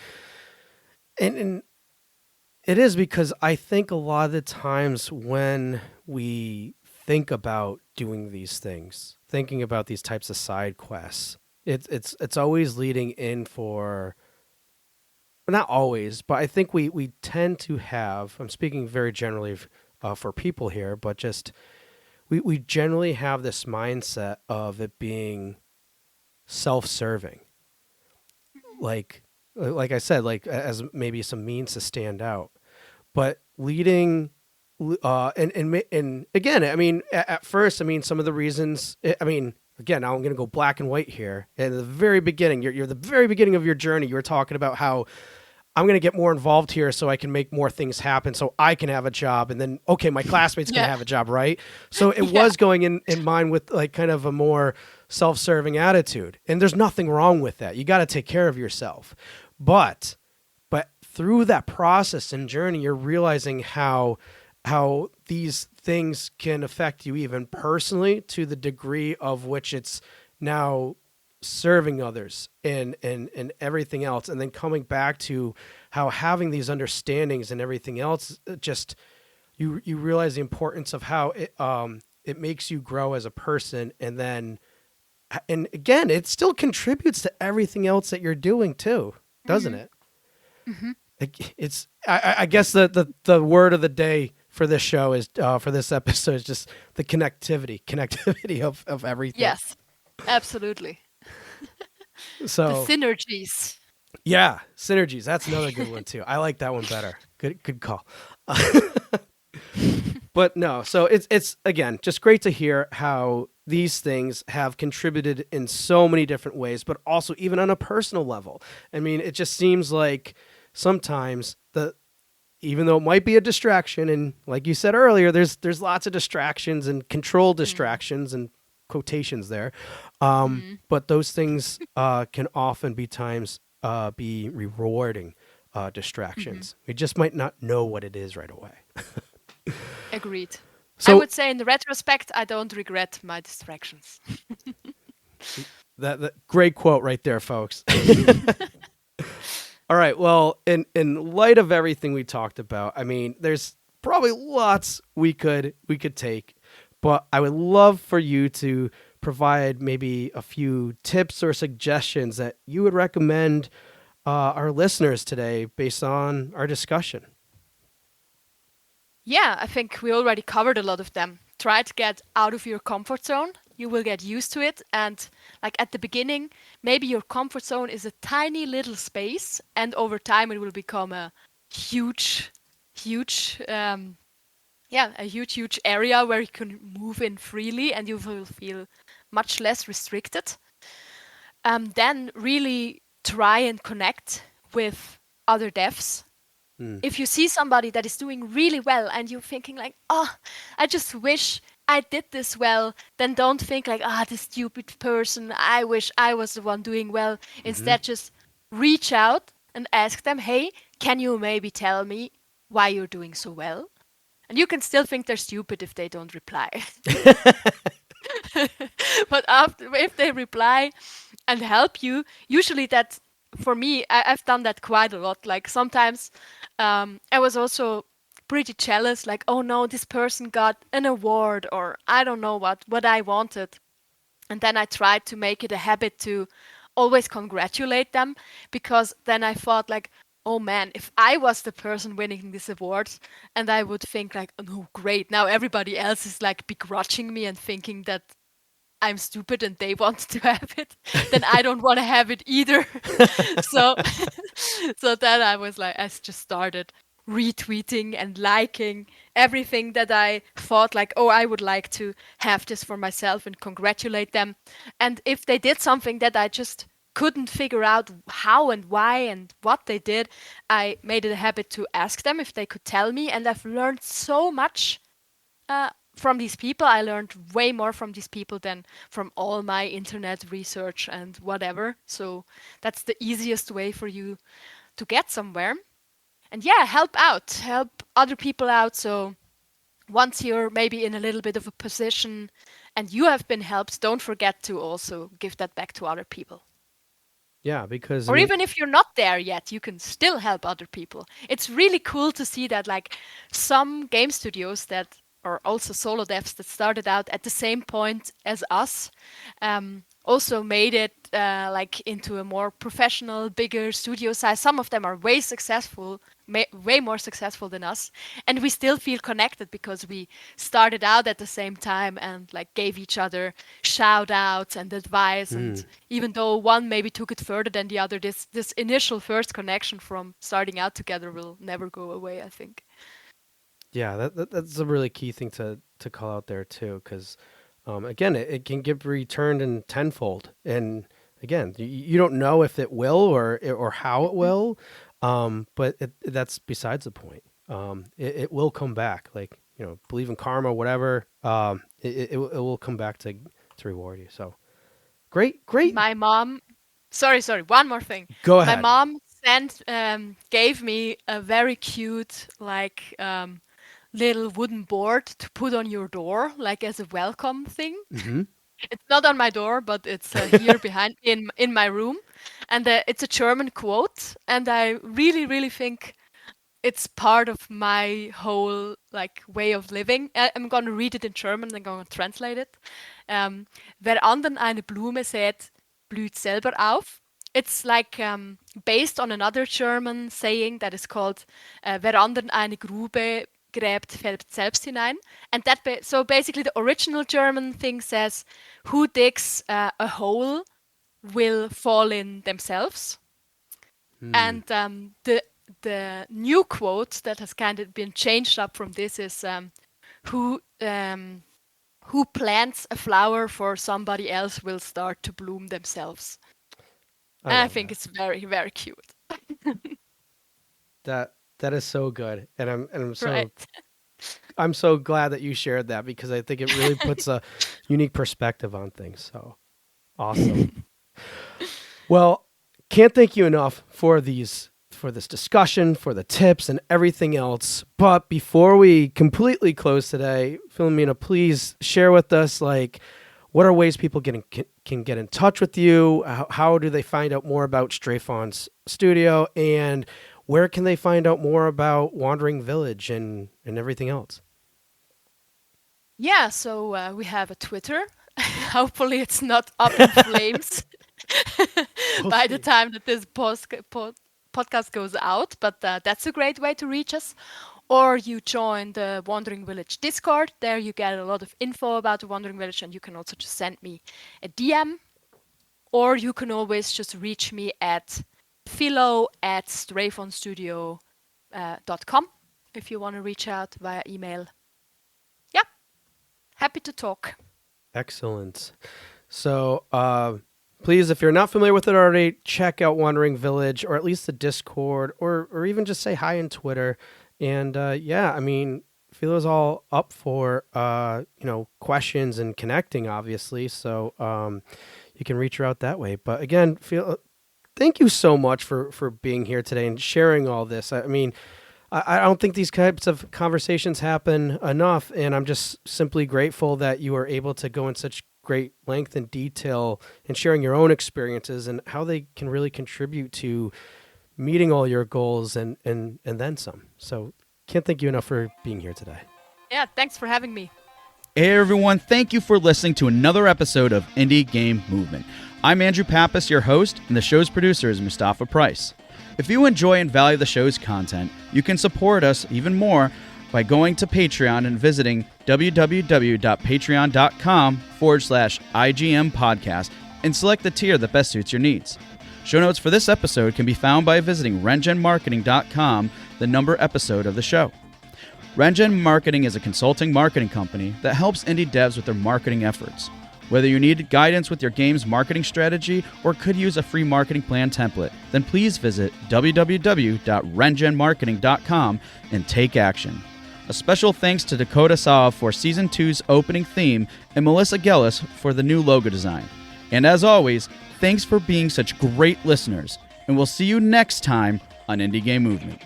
Speaker 1: it is because I think a lot of the times when we think about doing these things, thinking about these types of side quests, it's always leading in for, not always, but I think we tend to have. I'm speaking very generally for people here, but just we generally have this mindset of it being self-serving, like like I said, like as maybe some means to stand out, but leading and again, I mean, at first, I mean, some of the reasons, I mean, again, now I'm going to go black and white here. At the very beginning, you're the very beginning of your journey. You were talking about how I'm going to get more involved here so I can make more things happen so I can have a job. And then, okay, my classmates can
Speaker 2: Yeah.
Speaker 1: have a job, right? So it
Speaker 2: Yeah.
Speaker 1: was going in mind with like kind of a more self-serving attitude. And there's nothing wrong with that. You got to take care of yourself. But through that process and journey, you're realizing how these things can affect you even personally to the degree of which it's now serving others and everything else, and then coming back to how having these understandings and everything else, just you realize the importance of how it makes you grow as a person, and then and again it still contributes to everything else that you're doing too, doesn't
Speaker 2: Hmm.
Speaker 1: it?
Speaker 2: Hmm.
Speaker 1: It's I guess the word of the day for this show is for this episode is just the connectivity of everything.
Speaker 2: Yes, absolutely. The
Speaker 1: So
Speaker 2: synergies.
Speaker 1: yeah, synergies. That's another good one too. I like that one better. Good call. But no, so it's again just great to hear how these things have contributed in so many different ways, but also even on a personal level. I mean, it just seems like sometimes the even though it might be a distraction, and like you said earlier, there's lots of distractions and controlled
Speaker 2: Mm.
Speaker 1: distractions and quotations there,
Speaker 2: Mm.
Speaker 1: but those things can often be times be rewarding
Speaker 2: Hmm.
Speaker 1: distractions. We just might not know what it is right away.
Speaker 2: Agreed. I
Speaker 1: So
Speaker 2: would say in the retrospect, I don't regret my distractions.
Speaker 1: that great quote right there, folks. All right. Well, in light of everything we talked about, I mean, there's probably lots we could take, but I would love for you to provide maybe a few tips or suggestions that you would recommend our listeners today based on our discussion.
Speaker 2: Yeah, I think we already covered a lot of them. Try to get out of your comfort zone. You will get used to it. And like at the beginning, maybe your comfort zone is a tiny little space, and over time it will become a huge, huge, yeah, a huge, huge area where you can move in freely and you will feel much less restricted. Then really try and connect with other devs.
Speaker 1: Hmm.
Speaker 2: If you see somebody that is doing really well and you're thinking like, oh, I just wish I did this well, then don't think like, ah, this stupid person, I wish I was the one doing well.
Speaker 1: Mm-hmm.
Speaker 2: Instead, just reach out and ask them, hey, can you maybe tell me why you're doing so well? And you can still think they're stupid if they don't reply. But after, if they reply and help you, usually that, for me, I've done that quite a lot. Like sometimes I was also pretty jealous, like, oh no, this person got an award, or I don't know what I wanted. And then I tried to make it a habit to always congratulate them, because then I thought like, oh man, if I was the person winning this award, and I would think like, oh no, great, now everybody else is like begrudging me and thinking that I'm stupid and they want to have it, then I don't want to have it either. So so then I was like, I just started retweeting and liking everything that I thought like, oh, I would like to have this for myself, and congratulate them. And if they did something that I just couldn't figure out how and why and what they did, I made it a habit to ask them if they could tell me. And I've learned so much from these people. I learned way more from these people than from all my internet research and whatever. So that's the easiest way for you to get somewhere. And yeah, help other people out. So once you're maybe in a little bit of a position and you have been helped, don't forget to also give that back to other people.
Speaker 1: Yeah, because I
Speaker 2: Or
Speaker 1: mean,
Speaker 2: even if you're not there yet, you can still help other people. It's really cool to see that, like, some game studios that are also solo devs that started out at the same point as us, also made it like into a more professional, bigger studio size. Some of them are way successful, way more successful than us, and we still feel connected because we started out at the same time and like gave each other shout outs and advice.
Speaker 1: mm,
Speaker 2: And even though one maybe took it further than the other, this initial first connection from starting out together will never go away, I think.
Speaker 1: yeah, that's a really key thing to call out there too, because again, it can get returned in tenfold, and again, you don't know if it will or how it
Speaker 2: Mhm.
Speaker 1: will, but that's besides the point. It will come back, like believe in karma, whatever. It will come back to reward you. So great.
Speaker 2: My mom, sorry, one more thing.
Speaker 1: Go
Speaker 2: My
Speaker 1: ahead.
Speaker 2: mom gave me a very cute, like, little wooden board to put on your door, like as a welcome thing.
Speaker 1: Mm-hmm.
Speaker 2: It's not on my door, but it's here behind in my room, and it's a German quote, and I really, really think it's part of my whole like way of living. I'm gonna read it in German and I'm gonna translate it. Wer anderen eine Blume sät, blüht selber auf. It's like based on another German saying that is called wer anderen eine Grube gräbt, fällt selbst hinein. And that so basically the original German thing says, who digs a hole will fall in themselves.
Speaker 1: Hmm.
Speaker 2: And the new quote that has kind of been changed up from this is who um, who plants a flower for somebody else will start to bloom themselves.
Speaker 1: I
Speaker 2: And I
Speaker 1: love
Speaker 2: think
Speaker 1: that.
Speaker 2: it's very, very cute.
Speaker 1: That is so good, and I'm so
Speaker 2: Right.
Speaker 1: I'm so glad that you shared that because I think it really puts a unique perspective on things. So awesome. Well, can't thank you enough for this discussion, for the tips and everything else. But before we completely close today, Philomena, please share with us, like, what are ways people can get in touch with you? How do they find out more about Strafon's studio? And where can they find out more about Wandering Village and everything else?
Speaker 2: Yeah, so we have a Twitter. Hopefully it's not up in flames by the time that this podcast goes out, but that's a great way to reach us. Or you join the Wandering Village Discord. There you get a lot of info about the Wandering Village, and you can also just send me a DM. Or you can always just reach me at philo@strafonstudio.com if you want to reach out via email. Yeah, happy to talk.
Speaker 1: Excellent. So please, if you're not familiar with it already, check out Wandering Village, or at least the Discord, or even just say hi on Twitter. And yeah, I mean, Philo's all up for questions and connecting, obviously. So you can reach her out that way. But again, Philo, thank you so much for being here today and sharing all this. I mean, I don't think these types of conversations happen enough, and I'm just simply grateful that you are able to go in such great length and detail and sharing your own experiences and how they can really contribute to meeting all your goals and then some. So can't thank you enough for being here today.
Speaker 2: Yeah, thanks for having me.
Speaker 3: Hey everyone, thank you for listening to another episode of Indie Game Movement. I'm Andrew Pappas, your host, and the show's producer is Mustafa Price. If you enjoy and value the show's content, you can support us even more by going to Patreon and visiting www.patreon.com/IGM podcast and select the tier that best suits your needs. Show notes for this episode can be found by visiting rengenmarketing.com, the number episode of the show. Rengen Marketing is a consulting marketing company that helps indie devs with their marketing efforts. Whether you need guidance with your game's marketing strategy or could use a free marketing plan template, then please visit www.rengenmarketing.com and take action. A special thanks to Dakota Saw for Season 2's opening theme and Melissa Gellis for the new logo design. And as always, thanks for being such great listeners, and we'll see you next time on Indie Game Movement.